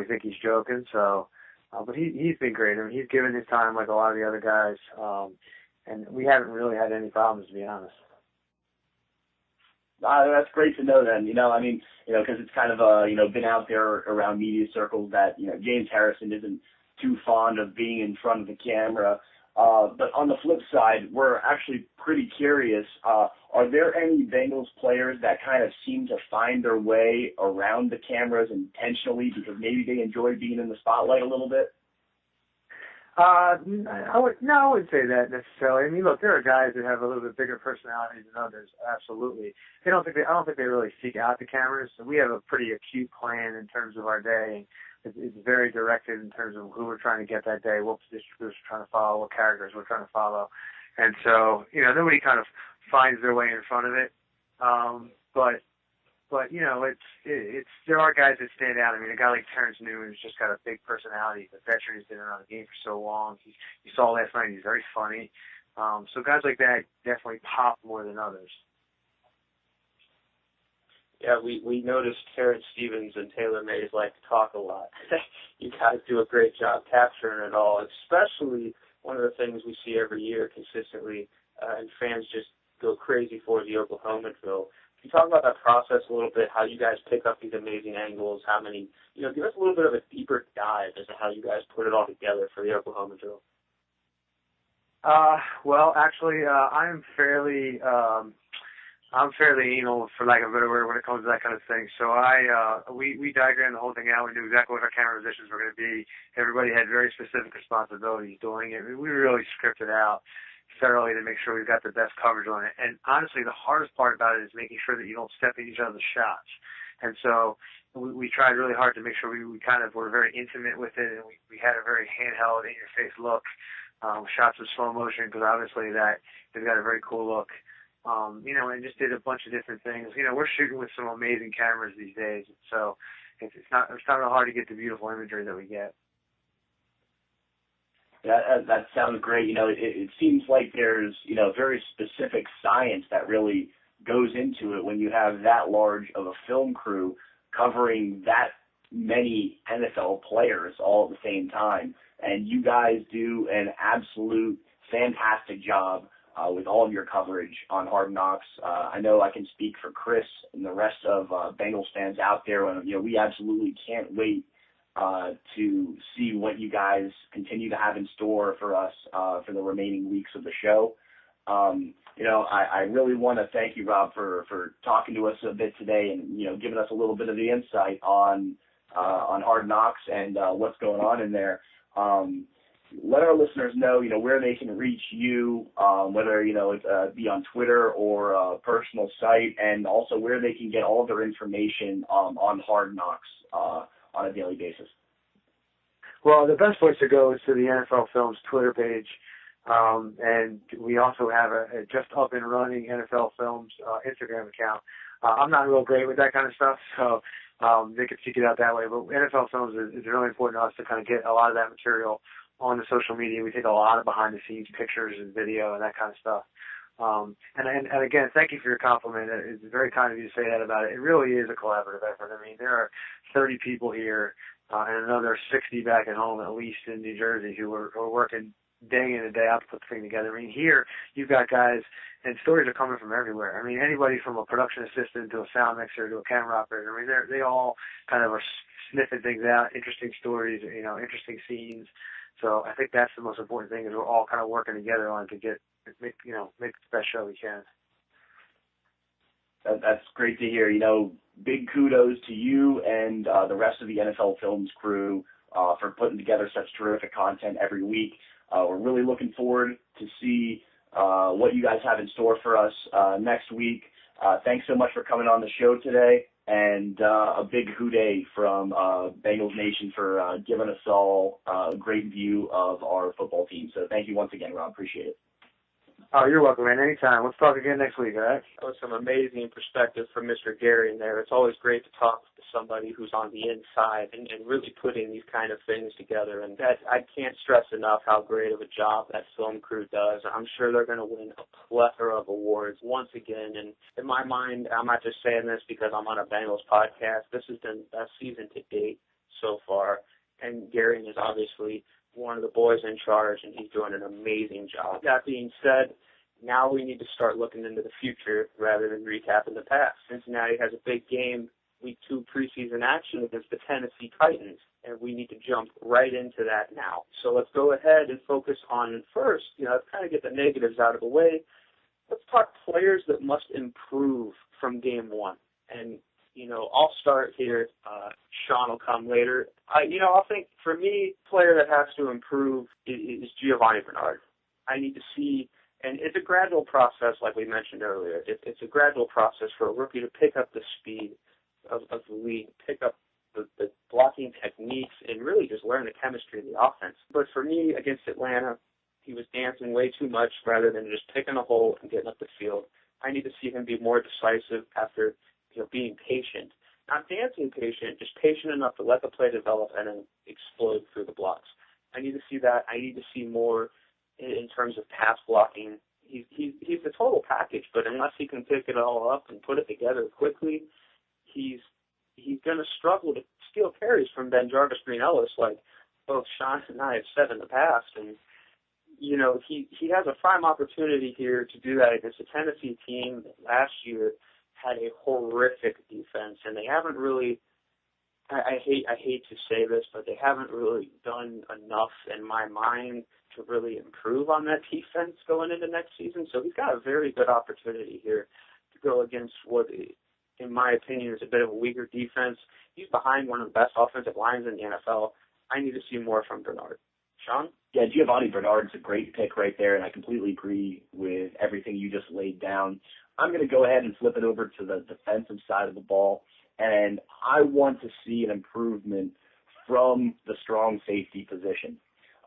Speaker 9: think he's joking. So, but he's been great. I mean, he's given his time like a lot of the other guys, and we haven't really had any problems, to be honest.
Speaker 2: That's great to know then, because it's kind of, been out there around media circles that, James Harrison isn't too fond of being in front of the camera. But on the flip side, we're actually pretty curious. Are there any Bengals players that kind of seem to find their way around the cameras intentionally because maybe they enjoy being in the spotlight a little bit?
Speaker 9: I wouldn't say that necessarily. I mean, look, there are guys that have a little bit bigger personalities than others. Absolutely. I don't think they really seek out the cameras. So we have a pretty acute plan in terms of our day. It's very directed in terms of who we're trying to get that day, what position groups we're trying to follow, what characters we're trying to follow. And so, nobody kind of finds their way in front of it. But there are guys that stand out. I mean, a guy like Terrence Newman's just got a big personality. The veteran has been around the game for so long. You saw last night, he's very funny. So guys like that definitely pop more than others.
Speaker 3: Yeah, we noticed Terrence Stevens and Taylor Mays like to talk a lot. You guys do a great job capturing it all, especially one of the things we see every year consistently, and fans just go crazy for the Oklahoma drill. Can you talk about that process a little bit, how you guys pick up these amazing angles, give us a little bit of a deeper dive as to how you guys put it all together for the Oklahoma drill.
Speaker 9: Well, actually, I'm fairly anal, for lack of a better word, when it comes to that kind of thing. So we diagrammed the whole thing out. We knew exactly what our camera positions were going to be. Everybody had very specific responsibilities doing it. We really scripted out thoroughly to make sure we've got the best coverage on it. And honestly, the hardest part about it is making sure that you don't step in each other's shots. And so we tried really hard to make sure we kind of were very intimate with it, and we had a very handheld, in-your-face look. Shots of slow motion, because obviously they've got a very cool look. And just did a bunch of different things. We're shooting with some amazing cameras these days, so it's not real hard to get the beautiful imagery that we get.
Speaker 2: Yeah, that sounds great. It seems like there's, very specific science that really goes into it when you have that large of a film crew covering that many NFL players all at the same time. And you guys do an absolute fantastic job with all of your coverage on Hard Knocks. I know I can speak for Chris and the rest of Bengals fans out there. And, we absolutely can't wait to see what you guys continue to have in store for us for the remaining weeks of the show. I really want to thank you, Rob, for talking to us a bit today and, giving us a little bit of the insight on Hard Knocks and what's going on in there. Let our listeners know, where they can reach you, whether, it be on Twitter or a personal site, and also where they can get all of their information on Hard Knocks on a daily basis.
Speaker 9: Well, the best place to go is to the NFL Films Twitter page. And we also have a just up and running NFL Films Instagram account. I'm not real great with that kind of stuff, so they can seek it out that way. But NFL Films is really important to us to kind of get a lot of that material on the social media. We take a lot of behind-the-scenes pictures and video and that kind of stuff. And again, thank you for your compliment. It's very kind of you to say that about it. It really is a collaborative effort. I mean, there are 30 people here and another 60 back at home, at least in New Jersey, who are working day in and day out to put the thing together. I mean, here you've got guys, and stories are coming from everywhere. I mean, anybody from a production assistant to a sound mixer to a camera operator. I mean, they all kind of are sniffing things out, interesting stories, interesting scenes. So I think that's the most important thing is we're all kind of working together on to make the best show we can.
Speaker 2: That's great to hear. Big kudos to you and the rest of the NFL Films crew for putting together such terrific content every week. We're really looking forward to see what you guys have in store for us next week. Thanks so much for coming on the show today, and a big hooday from Bengals Nation for giving us all a great view of our football team. So thank you once again, Rob. Appreciate it.
Speaker 9: Oh, you're welcome, man. Anytime. Let's talk again next week, all right?
Speaker 3: That was some amazing perspective from Mr. Gehring there. It's always great to talk to somebody who's on the inside and really putting these kind of things together. And that I can't stress enough how great of a job that film crew does. I'm sure they're going to win a plethora of awards once again. And in my mind, I'm not just saying this because I'm on a Bengals podcast. This has been the best season to date so far. And Gehring is obviously one of the boys in charge, and he's doing an amazing job. That being said, now we need to start looking into the future rather than recapping the past. Cincinnati has a big game, week 2 preseason action against the Tennessee Titans, and we need to jump right into that now. So let's go ahead and focus on first, let's kind of get the negatives out of the way. Let's talk players that must improve from game 1. And I'll start here. Sean will come later. I think for me, player that has to improve is Giovanni Bernard. I need to see, and it's a gradual process, like we mentioned earlier. It's a gradual process for a rookie to pick up the speed of the league, pick up the blocking techniques, and really just learn the chemistry of the offense. But for me, against Atlanta, he was dancing way too much rather than just picking a hole and getting up the field. I need to see him be more decisive after being patient. Not dancing patient, just patient enough to let the play develop and then explode through the blocks. I need to see that. I need to see more in terms of pass blocking. He's the total package, but unless he can pick it all up and put it together quickly, he's going to struggle to steal carries from Ben Jarvis, Green Ellis, like both Sean and I have said in the past. And, he has a prime opportunity here to do that against a Tennessee team that last year had a horrific defense, and they haven't really, I hate to say this, but they haven't really done enough in my mind to really improve on that defense going into next season. So he's got a very good opportunity here to go against what, in my opinion, is a bit of a weaker defense. He's behind one of the best offensive lines in the NFL. I need to see more from Bernard. Sean?
Speaker 2: Yeah, Giovanni Bernard's a great pick right there, and I completely agree with everything you just laid down. I'm going to go ahead and flip it over to the defensive side of the ball, and I want to see an improvement from the strong safety position.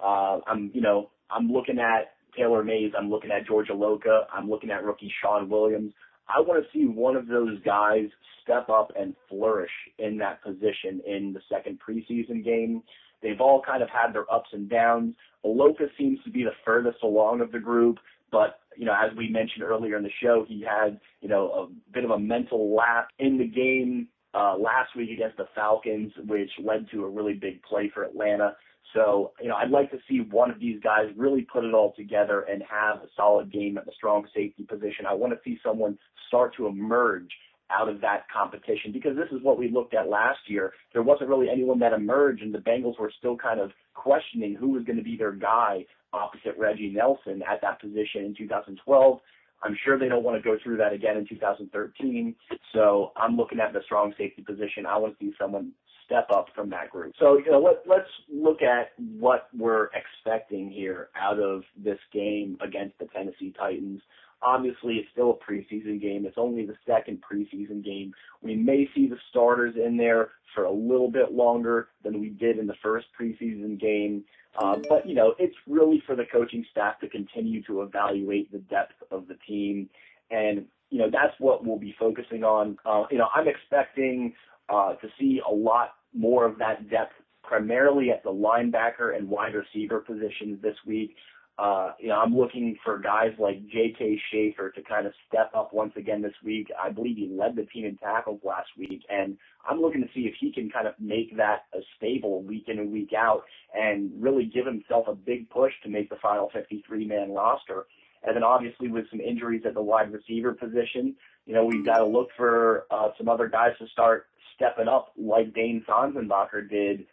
Speaker 2: I'm looking at Taylor Mays. I'm looking at George Aloka. I'm looking at rookie Sean Williams. I want to see one of those guys step up and flourish in that position in the second preseason game. They've all kind of had their ups and downs. Aloka seems to be the furthest along of the group, but as we mentioned earlier in the show, he had, a bit of a mental lapse in the game last week against the Falcons, which led to a really big play for Atlanta. So, I'd like to see one of these guys really put it all together and have a solid game at the strong safety position. I want to see someone start to emerge out of that competition, because this is what we looked at last year. There wasn't really anyone that emerged, and the Bengals were still kind of questioning who was going to be their guy opposite Reggie Nelson at that position in 2012. I'm sure they don't want to go through that again in 2013. So I'm looking at the strong safety position. I want to see someone step up from that group. So, let's look at what we're expecting here out of this game against the Tennessee Titans. Obviously, it's still a preseason game. It's only the second preseason game. We may see the starters in there for a little bit longer than we did in the first preseason game. But, it's really for the coaching staff to continue to evaluate the depth of the team. And, that's what we'll be focusing on. I'm expecting to see a lot more of that depth, primarily at the linebacker and wide receiver positions this week. I'm looking for guys like J.K. Schaefer to kind of step up once again this week. I believe he led the team in tackles last week, and I'm looking to see if he can kind of make that a stable week in and week out and really give himself a big push to make the final 53-man roster. And then obviously with some injuries at the wide receiver position, we've got to look for some other guys to start stepping up like Dane Sanzenbacher did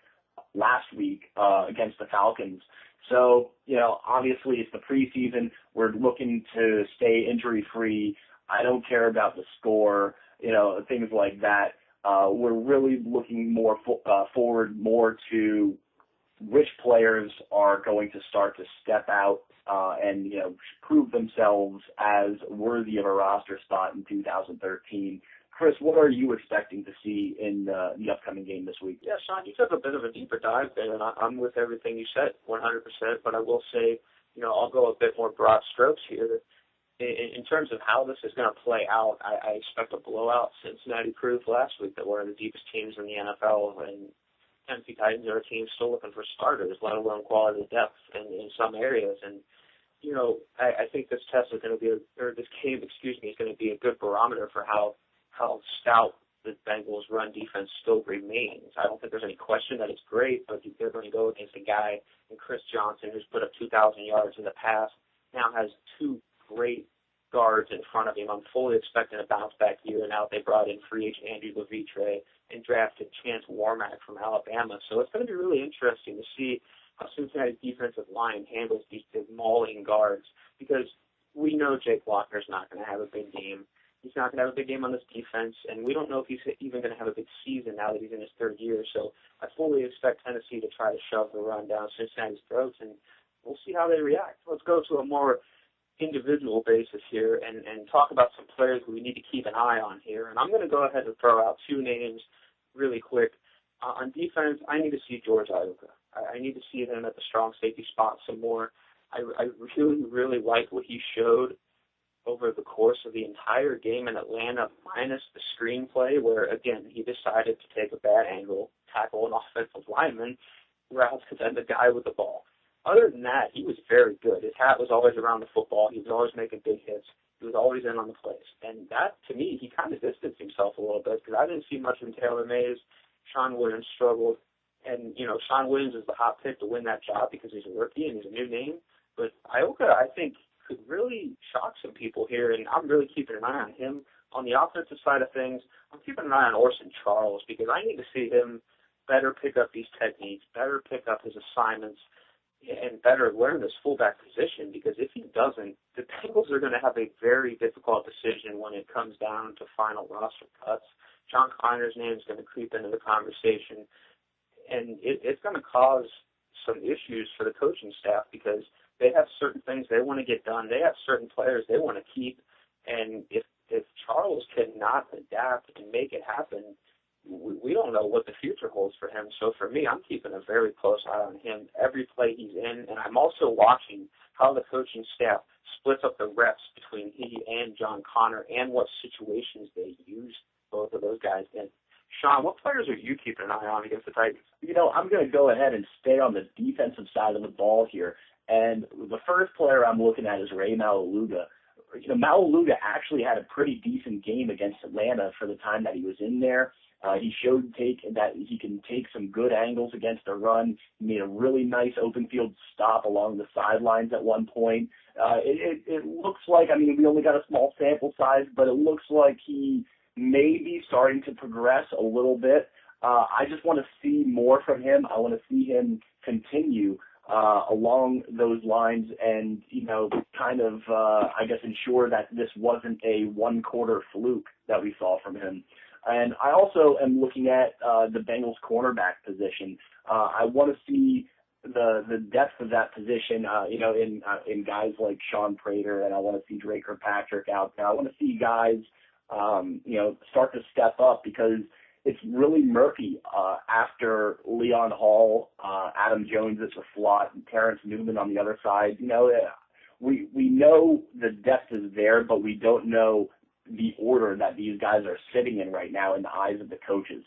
Speaker 2: last week against the Falcons. So, obviously it's the preseason. We're looking to stay injury-free. I don't care about the score, things like that. We're really looking more forward more to which players are going to start to step out and prove themselves as worthy of a roster spot in 2013. Chris, what are you expecting to see in the upcoming game this week?
Speaker 3: Yeah, Sean, you took a bit of a deeper dive there, and I'm with everything you said 100%, but I will say, I'll go a bit more broad strokes here. In terms of how this is going to play out, I expect a blowout. Cincinnati proved last week that one of the deepest teams in the NFL, and Tennessee Titans are a team still looking for starters, let alone quality depth in some areas. And, I think this test is going to be, this game, is going to be a good barometer for how stout the Bengals' run defense still remains. I don't think there's any question that it's great, but they're going to go against a guy in Chris Johnson who's put up 2,000 yards in the past, now has two great guards in front of him. I'm fully expecting a bounce-back year. Now they brought in free agent Andrew Levitre and drafted Chance Warmack from Alabama. So it's going to be really interesting to see how Cincinnati's defensive line handles these mauling guards, because we know Jake Lochner's not going to have a big game. He's not going to have a big game on this defense, and we don't know if he's even going to have a big season now that he's in his third year. So I fully expect Tennessee to try to shove the run down Cincinnati's throats, and we'll see how they react. Let's go to a more individual basis here and talk about some players who we need to keep an eye on here. And I'm going to go ahead and throw out two names really quick. On defense, I need to see George Iuka. I need to see him at the strong safety spot some more. I really, really like what he showed over the course of the entire game in Atlanta, minus the screenplay where, again, he decided to take a bad angle, tackle an offensive lineman, rather than the guy with the ball. Other than that, he was very good. His hat was always around the football. He was always making big hits. He was always in on the plays. And that, to me, he kind of distanced himself a little bit because I didn't see much from Taylor Mays. Sean Williams struggled. And, Sean Williams is the hot pick to win that job because he's a rookie and he's a new name. But Iuka, I think, could really shock some people here, and I'm really keeping an eye on him. On the offensive side of things, I'm keeping an eye on Orson Charles because I need to see him better pick up these techniques, better pick up his assignments, and better learn this fullback position, because if he doesn't, the Bengals are going to have a very difficult decision when it comes down to final roster cuts. John Kleiner's name is going to creep into the conversation, and it's going to cause some issues for the coaching staff because they have certain things they want to get done. They have certain players they want to keep, and if Charles cannot adapt and make it happen, we don't know what the future holds for him. So for me, I'm keeping a very close eye on him every play he's in, and I'm also watching how the coaching staff splits up the reps between he and John Connor and what situations they use both of those guys in. Sean, what players are you keeping an eye on against the Titans?
Speaker 2: I'm going to go ahead and stay on the defensive side of the ball here. And the first player I'm looking at is Ray Maualuga. Maualuga actually had a pretty decent game against Atlanta for the time that he was in there. He showed that he can take some good angles against the run. He made a really nice open field stop along the sidelines at one point. It looks like, we only got a small sample size, but it looks like he may be starting to progress a little bit. I just want to see more from him. I want to see him continue along those lines and, ensure that this wasn't a one-quarter fluke that we saw from him. And I also am looking at the Bengals cornerback position. I want to see the depth of that position, in guys like Sean Prater, and I want to see Drake Kirkpatrick out there. I want to see guys, start to step up because it's really murky after Leon Hall, Adam Jones at the slot, and Terrence Newman on the other side. We know the depth is there, but we don't know the order that these guys are sitting in right now in the eyes of the coaches.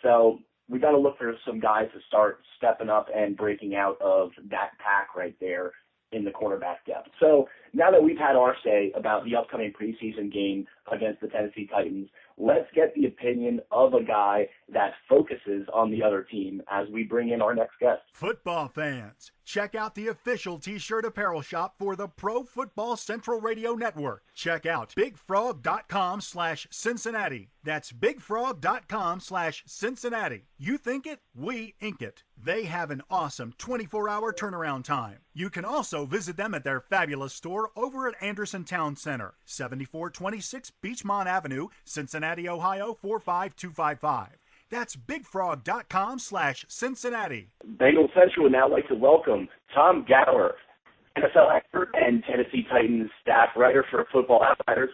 Speaker 2: So we got to look for some guys to start stepping up and breaking out of that pack right there in the cornerback depth. So now that we've had our say about the upcoming preseason game against the Tennessee Titans, let's get the opinion of a guy that focuses on the other team as we bring in our next guest.
Speaker 10: Football fans, check out the official T-shirt apparel shop for the Pro Football Central Radio Network. Check out bigfrog.com/Cincinnati. That's bigfrog.com/Cincinnati. You think it, we ink it. They have an awesome 24-hour turnaround time. You can also visit them at their fabulous store over at Anderson Town Center, 7426 Beachmont Avenue, Cincinnati, Ohio 45255. That's bigfrog.com/Cincinnati.
Speaker 2: Bengals Central would now like to welcome Tom Gower, NFL expert and Tennessee Titans staff writer for Football Outsiders.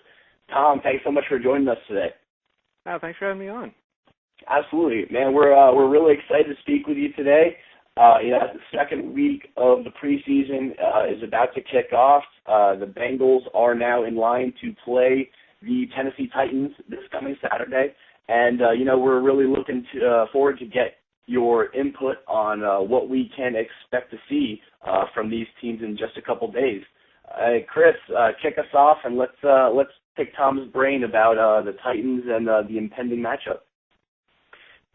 Speaker 2: Tom, thanks so much for joining us today.
Speaker 11: Oh, thanks for having me on.
Speaker 2: Absolutely, man. We're really excited to speak with you today. The second week of the preseason is about to kick off. The Bengals are now in line to play the Tennessee Titans this coming Saturday. And, we're really looking forward to get your input on what we can expect to see from these teams in just a couple days. Chris, kick us off, and let's pick Tom's brain about the Titans and the impending matchup.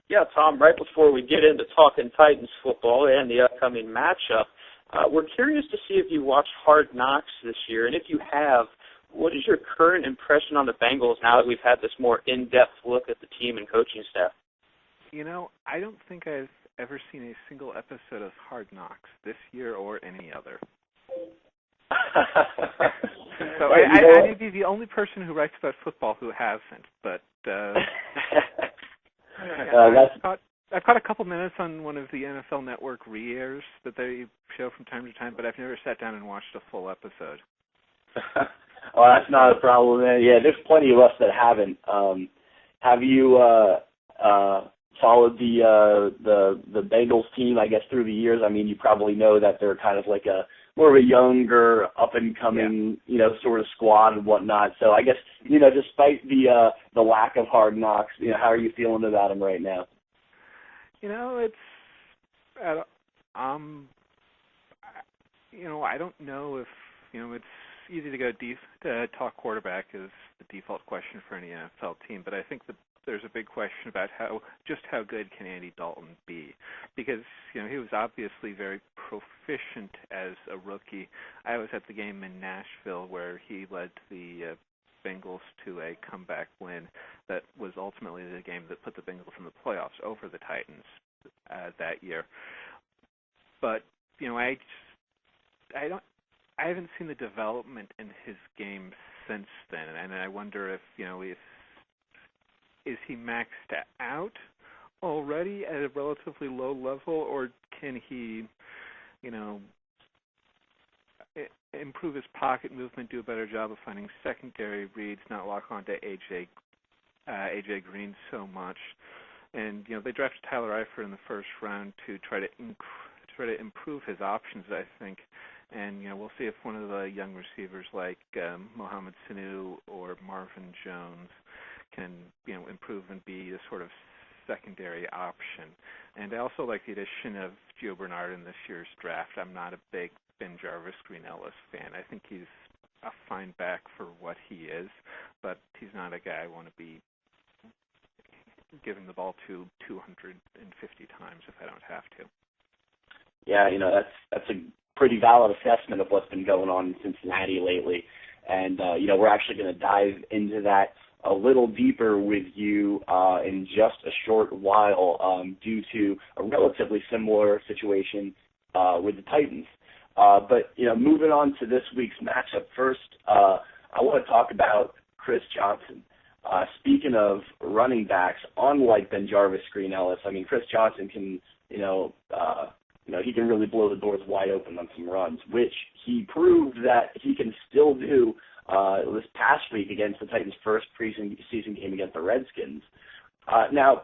Speaker 3: Yeah, Tom, right before we get into talking Titans football and the upcoming matchup, we're curious to see if you watched Hard Knocks this year, and if you have, what is your current impression on the Bengals now that we've had this more in-depth look at the team and coaching staff?
Speaker 11: I don't think I've ever seen a single episode of Hard Knocks this year or any other. So I may be the only person who writes about football who hasn't, but I've caught a couple minutes on one of the NFL Network re-airs that they show from time to time, but I've never sat down and watched a full episode.
Speaker 2: Oh, that's not a problem, man. Yeah, there's plenty of us that haven't. Have you followed the Bengals team, I guess, through the years? I mean, you probably know that they're kind of like more of a younger, up-and-coming, sort of squad and whatnot. So I guess, despite the lack of Hard Knocks, how are you feeling about them right now?
Speaker 11: I don't know if, it's easy to go talk quarterback is the default question for any NFL team, but I think that there's a big question about how good can Andy Dalton be, because he was obviously very proficient as a rookie. I was at the game in Nashville where he led the Bengals to a comeback win that was ultimately the game that put the Bengals in the playoffs over the Titans that year. But I haven't seen the development in his game since then, and I wonder if is he maxed out already at a relatively low level, or can he, improve his pocket movement, do a better job of finding secondary reads, not lock on to AJ Green so much. And they drafted Tyler Eifert in the first round to try to improve his options, I think. And we'll see if one of the young receivers like Mohamed Sanu or Marvin Jones can improve and be a sort of secondary option. And I also like the addition of Gio Bernard in this year's draft. I'm not a big Ben Jarvis Green Ellis fan. I think he's a fine back for what he is, but he's not a guy I want to be giving the ball to 250 times if I don't have to.
Speaker 2: Yeah, that's a pretty valid assessment of what's been going on in Cincinnati lately. And, we're actually going to dive into that a little deeper with you in just a short while due to a relatively similar situation with the Titans. But moving on to this week's matchup, first I want to talk about Chris Johnson. Speaking of running backs, unlike Ben Jarvis Green Ellis, I mean, Chris Johnson can, he can really blow the doors wide open on some runs, which he proved that he can still do this past week against the Titans' first preseason game against the Redskins. Now,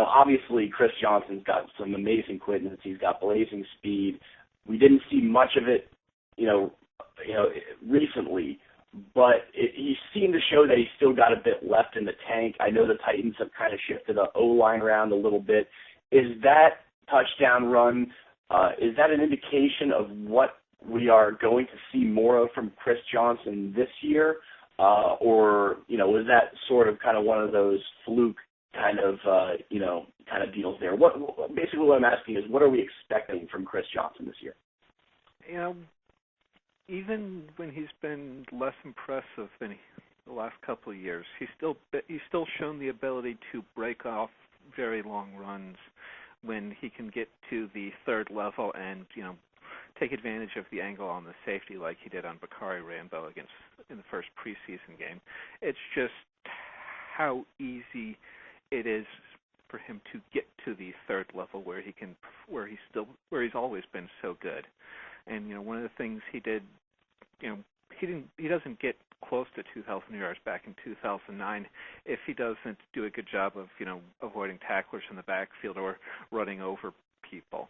Speaker 2: obviously Chris Johnson's got some amazing quickness. He's got blazing speed. We didn't see much of it, recently, but he seemed to show that he's still got a bit left in the tank. I know the Titans have kind of shifted the O-line around a little bit. Is that touchdown run, is that an indication of what we are going to see more of from Chris Johnson this year, or was that sort of kind of one of those fluke kind of deals there? Basically what I'm asking is, what are we expecting from Chris Johnson this year?
Speaker 11: Even when he's been less impressive than the last couple of years, he's still shown the ability to break off very long runs when he can get to the third level and take advantage of the angle on the safety like he did on Bakari Rambo in the first preseason game. It's just how easy it is for him to get to the third level where he's always been so good. And one of the things he did, he doesn't get close to 2,000 yards back in 2009 if he doesn't do a good job of avoiding tacklers in the backfield or running over people.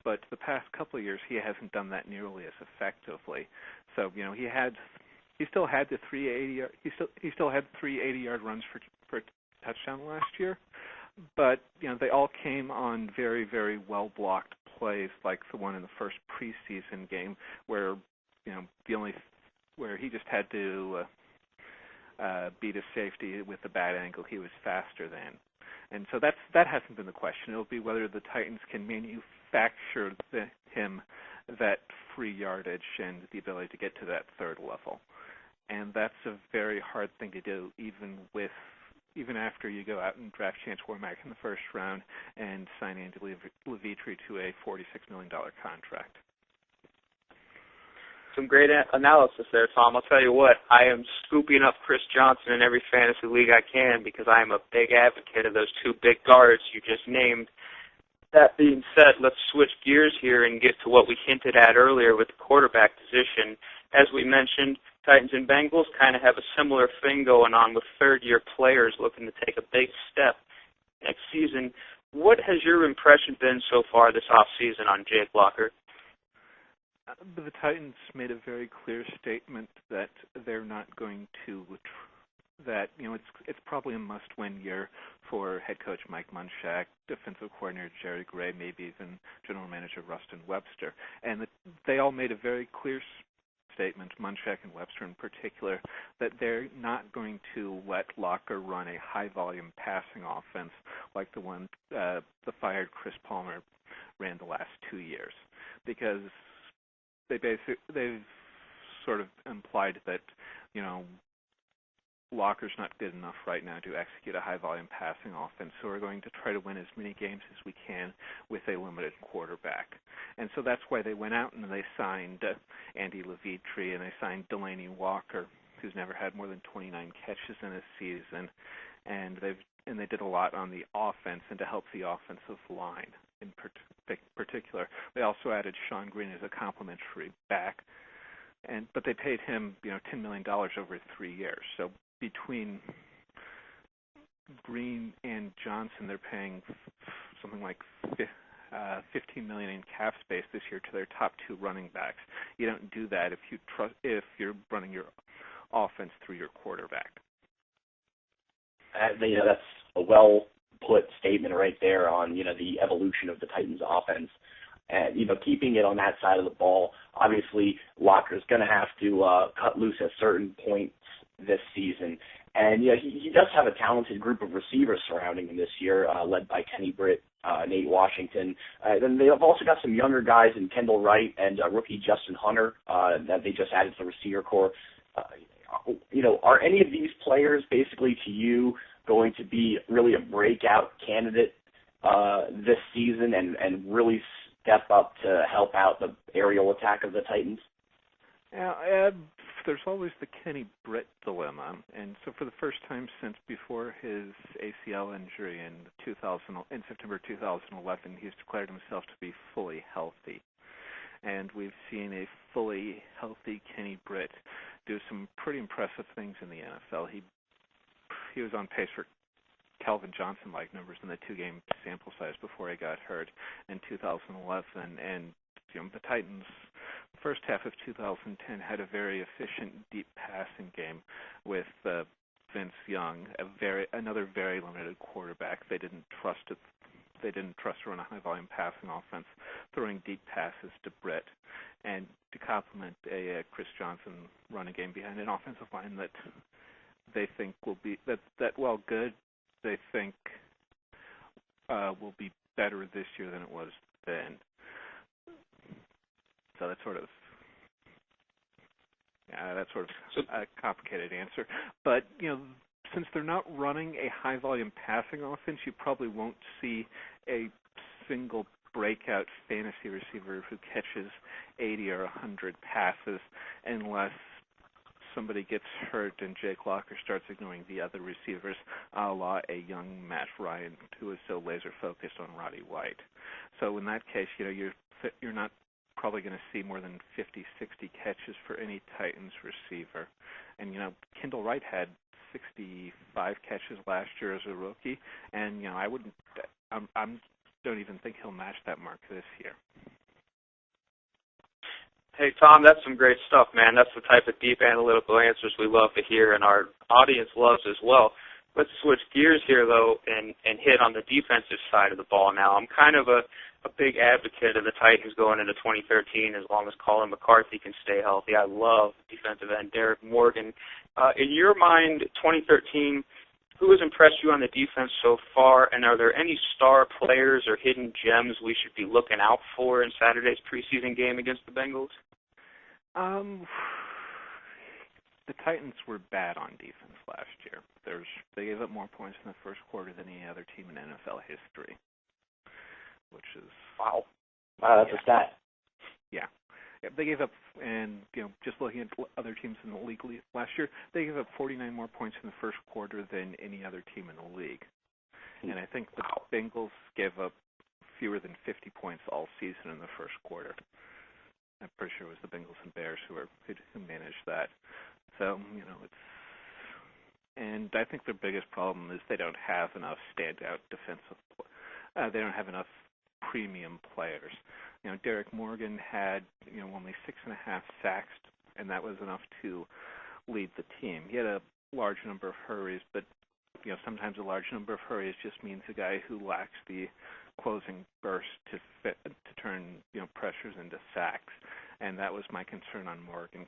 Speaker 11: But the past couple of years he hasn't done that nearly as effectively. So he still had the 380 runs for touchdown last year, but they all came on very, very well blocked plays, like the one in the first preseason game where where he just had to beat a safety with a bad angle he was faster than. And so that hasn't been the question. It'll be whether the Titans can manufacture him that free yardage and the ability to get to that third level. And that's a very hard thing to do, even after you go out and draft Chance Warmack in the first round and sign Andy Levitri to a $46 million contract.
Speaker 3: Some great analysis there, Tom. I'll tell you what, I am scooping up Chris Johnson in every fantasy league I can because I am a big advocate of those two big guards you just named. That being said, let's switch gears here and get to what we hinted at earlier with the quarterback position. As we mentioned, Titans and Bengals kind of have a similar thing going on with third-year players looking to take a big step next season. What has your impression been so far this offseason on Jake Locker?
Speaker 11: The Titans made a very clear statement that they're not going to, it's probably a must-win year for head coach Mike Munchak, defensive coordinator Jerry Gray, maybe even general manager Rustin Webster. And they all made a very clear statement, Munchak and Webster in particular, that they're not going to let Locker run a high-volume passing offense like the one the fired Chris Palmer ran the last 2 years, because they've sort of implied that Locker's not good enough right now to execute a high-volume passing offense, so we're going to try to win as many games as we can with a limited quarterback. And so that's why they went out and they signed Andy Levitri and they signed Delaney Walker, who's never had more than 29 catches in a season, and they did a lot on the offense and to help the offensive line in particular. They also added Sean Green as a complimentary back, but they paid him $10 million over 3 years. So between Green and Johnson, they're paying something like $15 million in cap space this year to their top two running backs. You don't do that if you're running your offense through your quarterback.
Speaker 2: That's a well-put statement right there on the evolution of the Titans' offense. And keeping it on that side of the ball, obviously Locker's going to have to cut loose at certain points this season. And he does have a talented group of receivers surrounding him this year, led by Kenny Britt, Nate Washington. Then they've also got some younger guys in Kendall Wright and rookie Justin Hunter that they just added to the receiver corps. Are any of these players basically to you going to be really a breakout candidate this season and really step up to help out the aerial attack of the Titans?
Speaker 11: There's always the Kenny Britt dilemma, and so for the first time since before his ACL injury in September 2011, he's declared himself to be fully healthy. And we've seen a fully healthy Kenny Britt do some pretty impressive things in the NFL. He was on pace for Calvin Johnson-like numbers in the two-game sample size before he got hurt in 2011. And the Titans, first half of 2010, had a very efficient deep passing game with Vince Young, another very limited quarterback. They didn't trust to run a high-volume passing offense, throwing deep passes to Britt. and to complement a Chris Johnson running game behind an offensive line that they think will be while good, they think will be better this year than it was then. So that's sort of a complicated answer. But since they're not running a high volume passing offense, you probably won't see a single breakout fantasy receiver who catches 80 or 100 passes unless somebody gets hurt and Jake Locker starts ignoring the other receivers, a la a young Matt Ryan who is so laser focused on Roddy White. So in that case, you're not probably going to see more than 50, 60 catches for any Titans receiver. And Kendall Wright had 65 catches last year as a rookie, and I don't even think he'll match that mark this year.
Speaker 3: Hey, Tom, that's some great stuff, man. That's the type of deep analytical answers we love to hear, and our audience loves as well. Let's switch gears here, though, and hit on the defensive side of the ball now. I'm kind of a big advocate of the Titans going into 2013 as long as Colin McCarthy can stay healthy. I love defensive end Derek Morgan. In your mind, 2013, who has impressed you on the defense so far, and are there any star players or hidden gems we should be looking out for in Saturday's preseason game against the Bengals?
Speaker 11: The Titans were bad on defense last year. They gave up more points in the first quarter than any other team in NFL history, which is
Speaker 2: wow, that's a stat.
Speaker 11: Yeah, they gave up, and just looking at other teams in the league last year, they gave up 49 more points in the first quarter than any other team in the league. And I think the Bengals gave up fewer than 50 points all season in the first quarter. I'm pretty sure it was the Bengals and Bears who managed that. So, and I think their biggest problem is they don't have enough standout they don't have enough premium players. Derek Morgan had, only 6.5 sacks, and that was enough to lead the team. He had a large number of hurries, but, sometimes a large number of hurries just means a guy who lacks the closing burst to turn, pressures into sacks. And that was my concern on Morgan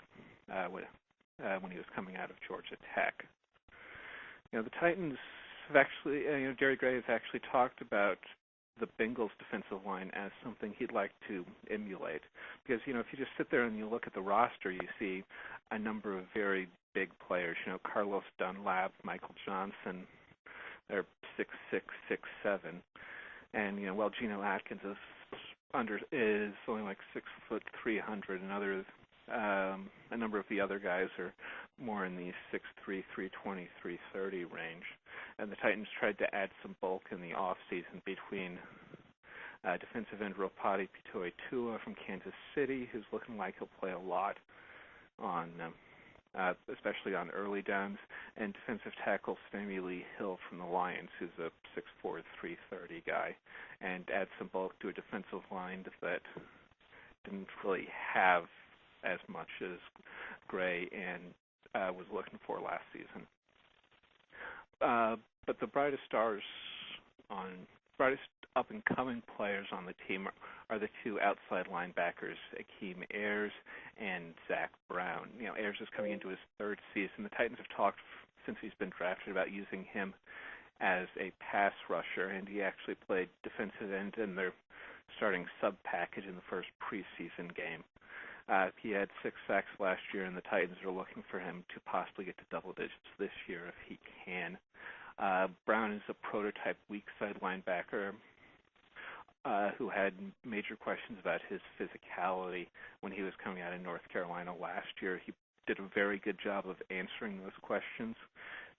Speaker 11: when he was coming out of Georgia Tech. The Titans have actually, Jerry Gray has actually talked about the Bengals defensive line as something he'd like to emulate. Because, if you just sit there and you look at the roster, you see a number of very big players. Carlos Dunlap, Michael Johnson, they're 6'6", 6'7". And, Geno Atkins is only like 6'3", and a number of the other guys are more in the 6'3", 320, 330 range. And the Titans tried to add some bulk in the offseason between defensive end Ropati Pitoe-Tua from Kansas City, who's looking like he'll play a lot on, especially on early downs, and defensive tackle Sammy Lee Hill from the Lions, who's a 6'4", 330 guy, and add some bulk to a defensive line that didn't really have as much as Gray and was looking for last season. But the brightest up-and-coming players on the team are the two outside linebackers, Akeem Ayers and Zach Brown. Ayers is coming into his third season. The Titans have talked since he's been drafted about using him as a pass rusher, and he actually played defensive end in their starting sub-package in the first preseason game. He had 6 sacks last year, and the Titans are looking for him to possibly get to double digits this year if he can. Brown is a prototype weak side linebacker who had major questions about his physicality when he was coming out of North Carolina last year. He did a very good job of answering those questions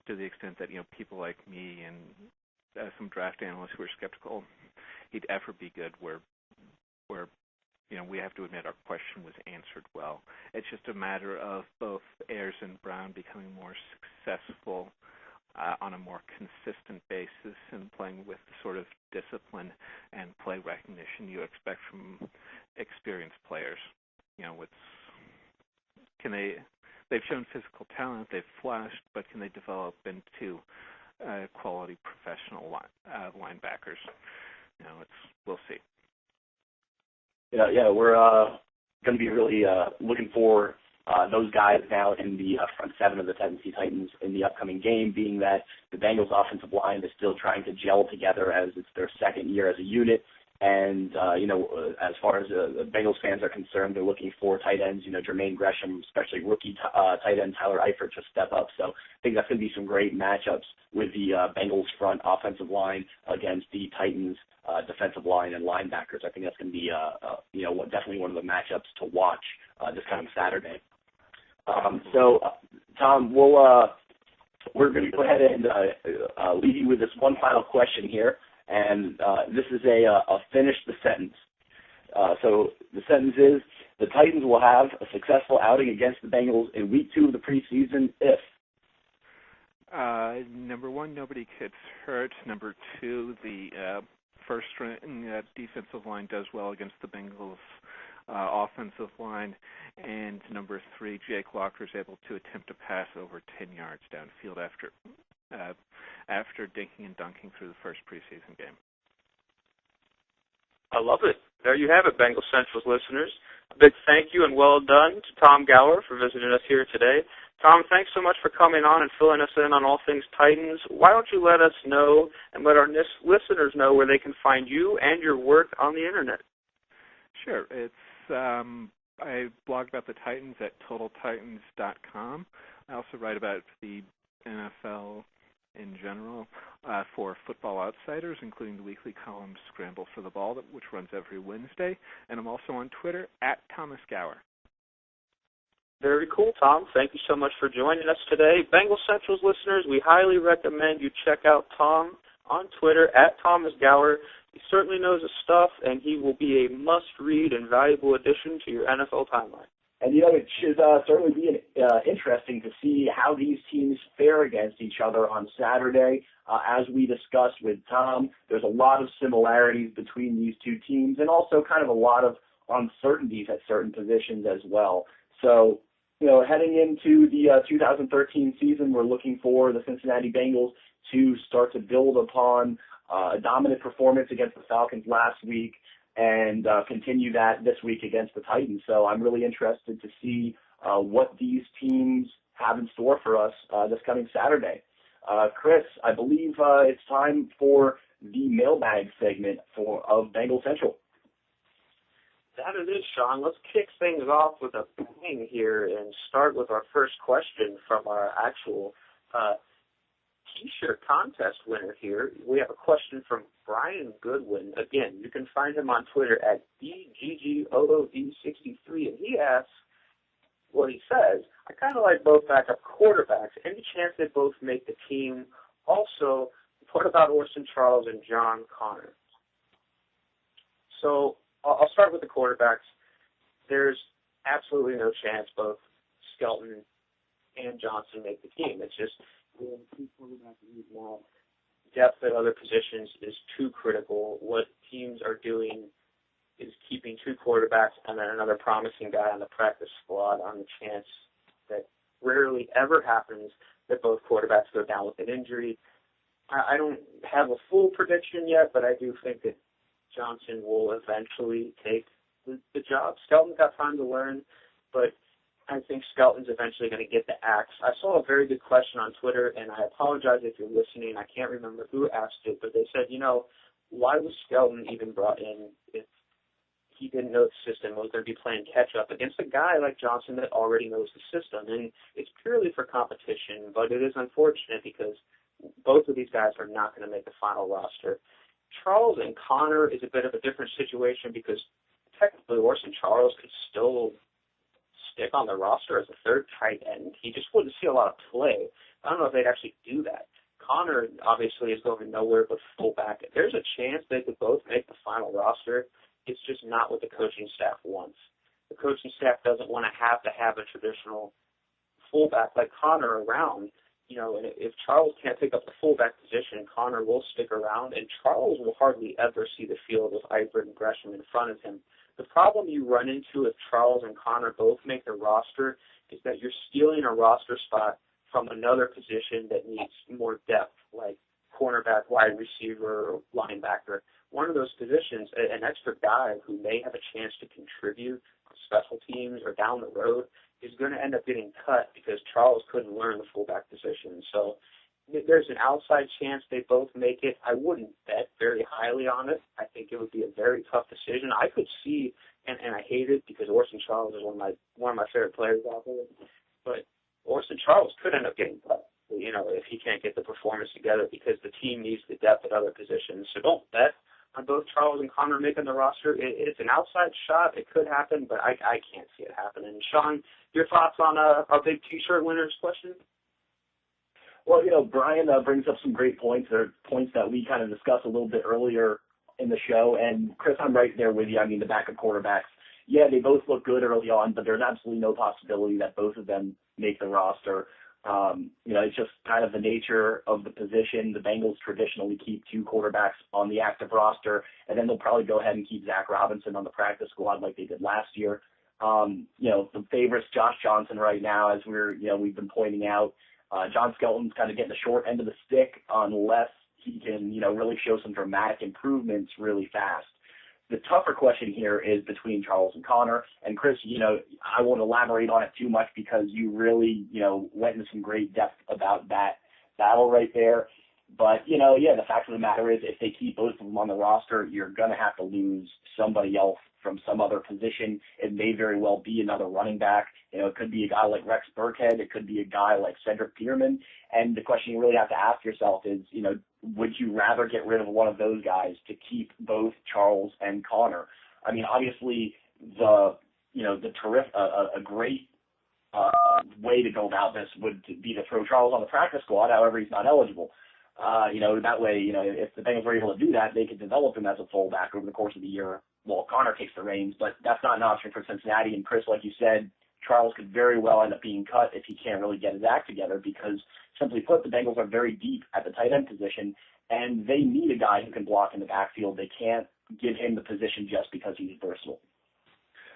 Speaker 11: to the extent that, people like me and some draft analysts who were skeptical he'd ever be good were we have to admit our question was answered well. It's just a matter of both Ayers and Brown becoming more successful on a more consistent basis and playing with the sort of discipline and play recognition you expect from experienced players. They've shown physical talent, they've flashed, but can they develop into quality professional linebackers? We'll see.
Speaker 2: Yeah, we're going to be really looking for those guys now in the front seven of the Tennessee Titans in the upcoming game, being that the Bengals offensive line is still trying to gel together as it's their second year as a unit. And, as far as the Bengals fans are concerned, they're looking for tight ends, Jermaine Gresham, especially rookie tight end Tyler Eifert to step up. So I think that's going to be some great matchups with the Bengals front offensive line against the Titans defensive line and linebackers. I think that's going to be, definitely one of the matchups to watch this coming Saturday. So, Tom, we're going to go ahead and leave you with this one final question here. And this is a finish the sentence. So the sentence is, the Titans will have a successful outing against the Bengals in week 2 of the preseason if?
Speaker 11: Number 1, nobody gets hurt. Number 2, the first-string defensive line does well against the Bengals offensive line. And number 3, Jake Locker is able to attempt a pass over 10 yards downfield after dinking and dunking through the first preseason game.
Speaker 3: I love it. There you have it, Bengals Central's listeners. A big thank you and well done to Tom Gower for visiting us here today. Tom, thanks so much for coming on and filling us in on all things Titans. Why don't you let us know and let our listeners know where they can find you and your work on the Internet?
Speaker 11: Sure. It's I blog about the Titans at TotalTitans.com. I also write about the NFL in general for Football Outsiders, including the weekly column Scramble for the Ball, which runs every Wednesday. And I'm also on Twitter at Thomas Gower.
Speaker 3: Very cool, Tom. Thank you so much for joining us today. Bengals Central's listeners, we highly recommend you check out Tom on Twitter at Thomas Gower. He certainly knows his stuff, and he will be a must-read and valuable addition to your NFL timeline.
Speaker 2: And, it should certainly be interesting to see how these teams fare against each other on Saturday. As we discussed with Tom, there's a lot of similarities between these two teams and also kind of a lot of uncertainties at certain positions as well. So, heading into the 2013 season, we're looking for the Cincinnati Bengals to start to build upon a dominant performance against the Falcons last week and continue that this week against the Titans. So I'm really interested to see what these teams have in store for us this coming Saturday. Chris, I believe it's time for the mailbag segment of Bengals Central.
Speaker 3: That it is, Sean. Let's kick things off with a bang here and start with our first question from our actual T-shirt contest winner here. We have a question from Brian Goodwin. Again, you can find him on Twitter at DGGOOD63, and he asks, he says, I kind of like both backup quarterbacks. Any chance they both make the team? Also, what about Orson Charles and John Connor? So I'll start with the quarterbacks. There's absolutely no chance both Skelton and Johnson make the team. It's just depth at other positions is too critical. What teams are doing is keeping 2 quarterbacks and then another promising guy on the practice squad on the chance that rarely ever happens that both quarterbacks go down with an injury. I don't have a full prediction yet, but I do think that Johnson will eventually take the job. Skelton's got time to learn, but I think Skelton's eventually going to get the axe. I saw a very good question on Twitter, and I apologize if you're listening. I can't remember who asked it, but they said, why was Skelton even brought in if he didn't know the system, was going to be playing catch-up against a guy like Johnson that already knows the system? And it's purely for competition, but it is unfortunate because both of these guys are not going to make the final roster. Charles and Connor is a bit of a different situation because technically Orson Charles could still stick on the roster as a third tight end. He just wouldn't see a lot of play. I don't know if they'd actually do that. Connor obviously is going nowhere but fullback. There's a chance they could both make the final roster. It's just not what the coaching staff wants. The coaching staff doesn't want to have a traditional fullback like Connor around. And if Charles can't pick up the fullback position, Connor will stick around, and Charles will hardly ever see the field with Eifert and Gresham in front of him. The problem you run into if Charles and Connor both make the roster is that you're stealing a roster spot from another position that needs more depth, like cornerback, wide receiver, or linebacker. one of those positions, an extra guy who may have a chance to contribute on special teams or down the road is going to end up getting cut because Charles couldn't learn the fullback position. So there's an outside chance they both make it. I wouldn't bet very highly on it. I think it would be a very tough decision. I could see, and I hate it because Orson Charles is one of my favorite players out there, but Orson Charles could end up getting cut, if he can't get the performance together because the team needs the depth at other positions. So don't bet on both Charles and Connor making the roster. It's an outside shot. It could happen, but I can't see it happening. Sean, your thoughts on our big T-shirt winners question?
Speaker 2: Well, Brian brings up some great points. They're points that we kind of discussed a little bit earlier in the show. And, Chris, I'm right there with you. I mean, the backup quarterbacks, yeah, they both look good early on, but there's absolutely no possibility that both of them make the roster. It's just kind of the nature of the position. The Bengals traditionally keep two quarterbacks on the active roster, and then they'll probably go ahead and keep Zach Robinson on the practice squad like they did last year. The favorites, Josh Johnson right now, as we've been pointing out. John Skelton's kind of getting the short end of the stick unless he can, really show some dramatic improvements really fast. The tougher question here is between Charles and Connor. And Chris, I won't elaborate on it too much because you really, went into some great depth about that battle right there. But, the fact of the matter is if they keep both of them on the roster, you're going to have to lose somebody else from some other position. It may very well be another running back. It could be a guy like Rex Burkhead. It could be a guy like Cedric Peterman. And the question you really have to ask yourself is, would you rather get rid of one of those guys to keep both Charles and Connor? I mean, obviously, a great way to go about this would be to throw Charles on the practice squad. However, he's not eligible. That way, if the Bengals were able to do that, they could develop him as a fullback over the course of the year while Connor takes the reins. But that's not an option for Cincinnati. And Chris, like you said, Charles could very well end up being cut if he can't really get his act together because, simply put, the Bengals are very deep at the tight end position, and they need a guy who can block in the backfield. They can't give him the position just because he's versatile.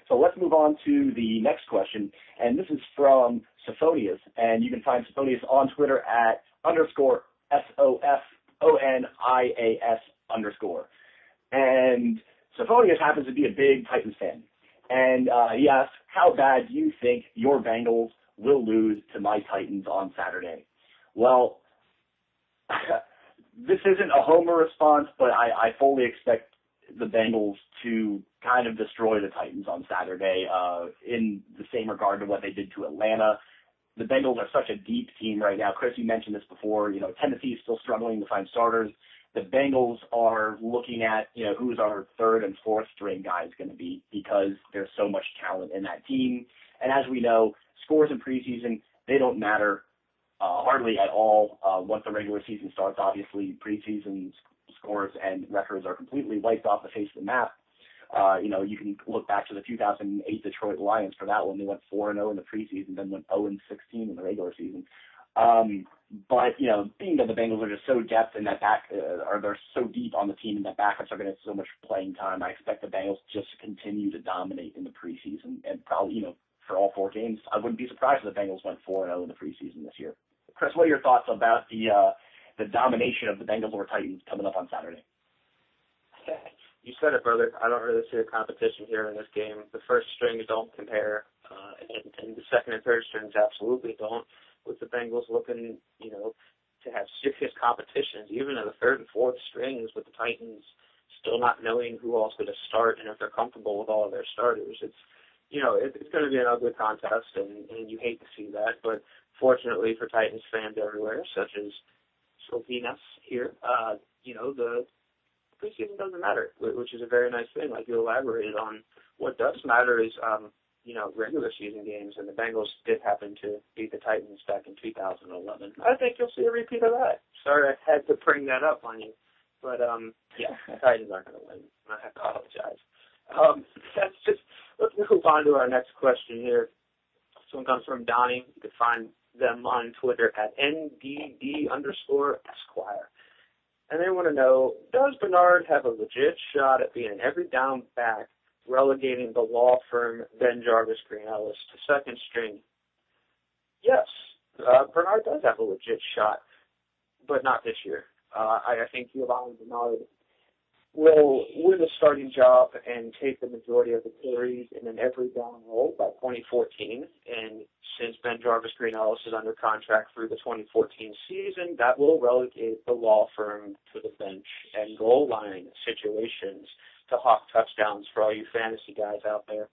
Speaker 2: So let's move on to the next question, and this is from Sophonius, and you can find Sophonius on Twitter at _SOFONIAS_. And Sophonius happens to be a big Titans fan. And he asks, how bad do you think your Bengals will lose to my Titans on Saturday? Well, this isn't a homer response, but I fully expect the Bengals to kind of destroy the Titans on Saturday in the same regard to what they did to Atlanta. The Bengals are such a deep team right now. Chris, you mentioned this before. Tennessee is still struggling to find starters. The Bengals are looking at, who's our third and fourth string guys going to be because there's so much talent in that team. And as we know, scores in preseason, they don't matter hardly at all. Once the regular season starts, obviously preseason scores and records are completely wiped off the face of the map. You can look back to the 2008 Detroit Lions for that one. They went 4-0 in the preseason, then went 0-16 in the regular season. But being that the Bengals are just so depth in that they're so deep on the team and that backups are going to have so much playing time, I expect the Bengals just to continue to dominate in the preseason and probably, for all four games. I wouldn't be surprised if the Bengals went 4-0 in the preseason this year. Chris, what are your thoughts about the domination of the Bengals over Titans coming up on Saturday?
Speaker 3: You said it, brother. I don't really see a competition here in this game. The first strings don't compare, and the second and third strings absolutely don't. With the Bengals looking, to have serious competitions, even in the third and fourth strings, with the Titans still not knowing who else going to start and if they're comfortable with all of their starters. It's going to be an ugly contest, and you hate to see that. But fortunately for Titans fans everywhere, such as Sylvinas here, the preseason doesn't matter, which is a very nice thing, like you elaborated on. What does matter is, regular season games, and the Bengals did happen to beat the Titans back in 2011. I think you'll see a repeat of that. Sorry I had to bring that up on you. But, the Titans aren't going to win. I apologize. Let's move on to our next question here. This one comes from Donnie. You can find them on Twitter at NDD_Esquire. And they want to know, does Bernard have a legit shot at being an every down back, relegating the law firm Ben Jarvis Green Ellis to second string? Yes, Bernard does have a legit shot, but not this year. I think Giovanni Bernard will win a starting job and take the majority of the carries in an every down role by 2014. And since Ben Jarvis Green Ellis is under contract through the 2014 season, that will relegate the law firm to the bench and goal line situations to hawk touchdowns for all you fantasy guys out there.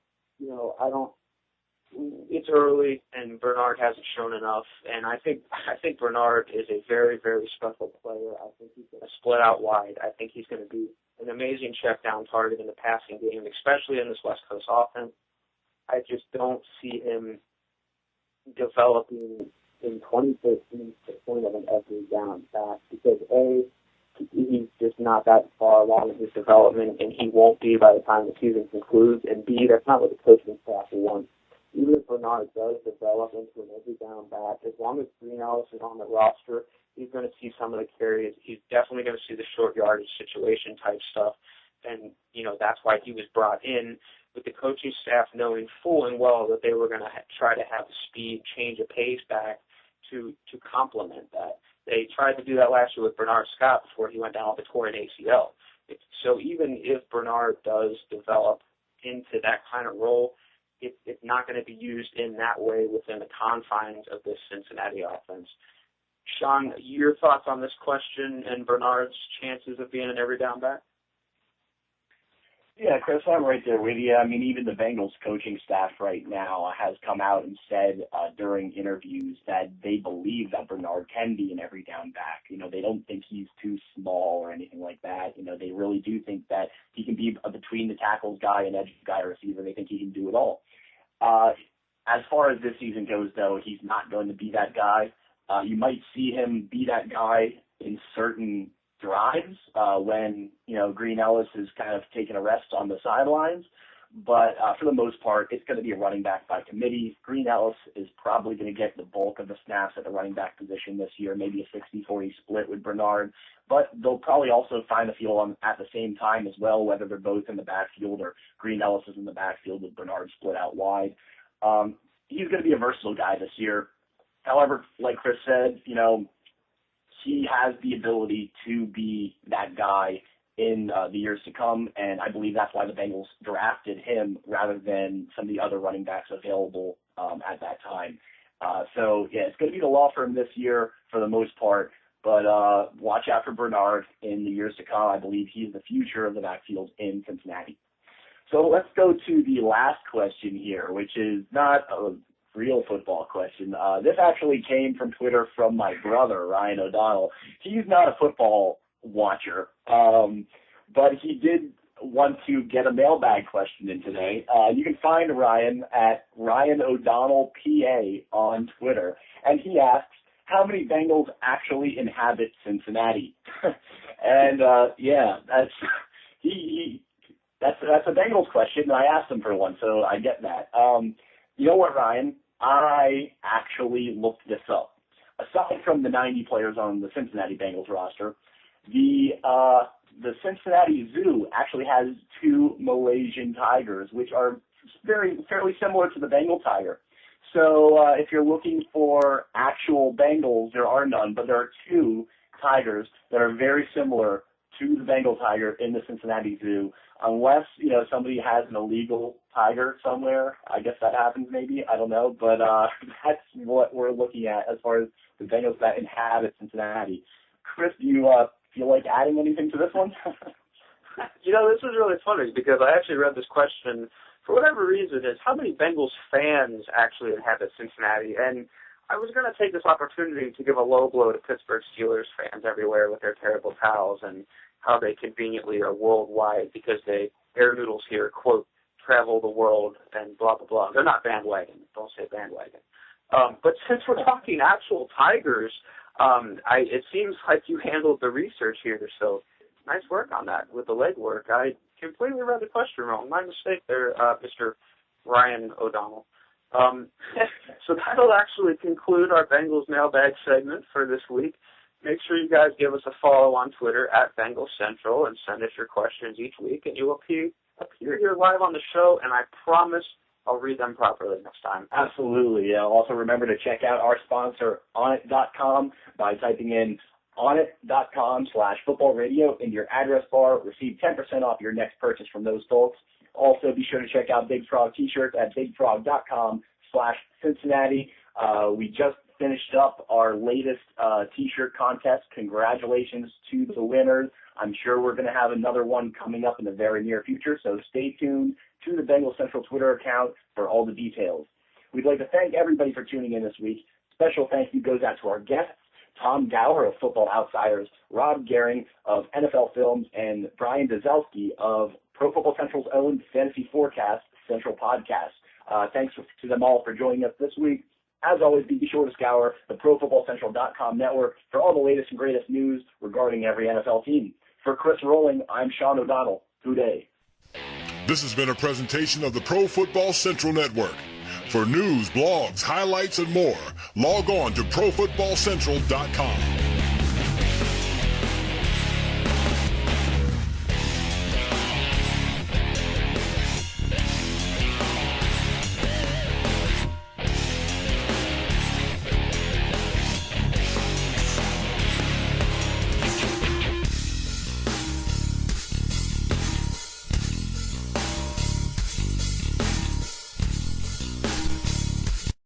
Speaker 3: It's early, and Bernard hasn't shown enough, and I think Bernard is a very, very special player. I think he's going to split out wide. I think he's going to be an amazing check down target in the passing game, especially in this West Coast offense. I just don't see him developing in 2013 to the point of an every down back because A, he's just not that far along in his development, and he won't be by the time the season concludes, and B, that's not what the coaching staff wants. Even if Bernard does develop into an every down back, as long as Green Ellis is on the roster, he's going to see some of the carries. He's definitely going to see the short yardage situation type stuff. And, that's why he was brought in with the coaching staff knowing full and well that they were going to try to have speed, change of pace back to complement that. They tried to do that last year with Bernard Scott before he went down with a torn ACL. So even if Bernard does develop into that kind of role, it's not going to be used in that way within the confines of this Cincinnati offense. Sean, your thoughts on this question and Bernard's chances of being an every down back?
Speaker 2: Yeah, Chris, I'm right there with you. I mean, even the Bengals coaching staff right now has come out and said during interviews that they believe that Bernard can be an every down back. They don't think he's too small or anything like that. They really do think that he can be a between the tackles guy, an edge guy, receiver. They think he can do it all. As far as this season goes, though, he's not going to be that guy. You might see him be that guy in certain drives when, Green Ellis is kind of taking a rest on the sidelines. But for the most part, it's going to be a running back by committee. Green Ellis is probably going to get the bulk of the snaps at the running back position this year, maybe a 60-40 split with Bernard. But they'll probably also find a field at the same time as well, whether they're both in the backfield or Green Ellis is in the backfield with Bernard split out wide. He's going to be a versatile guy this year. However, like Chris said, he has the ability to be that guy in the years to come, and I believe that's why the Bengals drafted him rather than some of the other running backs available at that time. It's going to be the law firm this year for the most part, but watch out for Bernard in the years to come. I believe he's the future of the backfield in Cincinnati. So let's go to the last question here, which is not a real football question. This actually came from Twitter from my brother, Ryan O'Donnell. He's not a football watcher, but he did want to get a mailbag question in today. You can find Ryan at Ryan O'Donnell PA on Twitter, and he asks, how many Bengals actually inhabit Cincinnati? And that's a Bengals question, and I asked him for one, so I get that. You know what, Ryan? I actually looked this up. Aside from the 90 players on the Cincinnati Bengals roster, the Cincinnati Zoo actually has 2 Malaysian tigers, which are fairly similar to the Bengal tiger. So if you're looking for actual Bengals, there are none, but there are 2 tigers that are very similar to the Bengal tiger in the Cincinnati Zoo. Unless, somebody has an illegal tiger somewhere. I guess that happens maybe. I don't know. But that's what we're looking at as far as the Bengals that inhabit Cincinnati. Chris, do you feel like adding anything to this one?
Speaker 3: This is really funny because I actually read this question for whatever reason is how many Bengals fans actually inhabit Cincinnati? And I was going to take this opportunity to give a low blow to Pittsburgh Steelers fans everywhere with their terrible towels and how they conveniently are worldwide because they air noodles here, quote, travel the world and blah, blah, blah. They're not bandwagon. Don't say bandwagon. But since we're talking actual tigers, it seems like you handled the research here. So nice work on that with the legwork. I completely read the question wrong. My mistake there, Mr. Ryan O'Donnell. So that'll actually conclude our Bengals mailbag segment for this week. Make sure you guys give us a follow on Twitter at BengalsCentral and send us your questions each week, and you will appear here live on the show, and I promise I'll read them properly next time.
Speaker 2: Absolutely. Also remember to check out our sponsor, onit.com, by typing in onit.com/footballradio in your address bar. Receive 10% off your next purchase from those folks. Also, be sure to check out Big Frog T-shirts at bigfrog.com/Cincinnati. We just finished up our latest T-shirt contest. Congratulations to the winners. I'm sure we're going to have another one coming up in the very near future, so stay tuned to the Bengals Central Twitter account for all the details. We'd like to thank everybody for tuning in this week. Special thank you goes out to our guests, Tom Gower of Football Outsiders, Rob Gehring of NFL Films, and Brian Dezelske of Pro Football Central's own Fantasy Forecast Central Podcast. Thanks to them all for joining us this week. As always, be sure to scour the ProFootballCentral.com network for all the latest and greatest news regarding every NFL team. For Chris Rowling, I'm Sean O'Donnell. Good day.
Speaker 12: This has been a presentation of the Pro Football Central Network. For news, blogs, highlights, and more, log on to ProFootballCentral.com.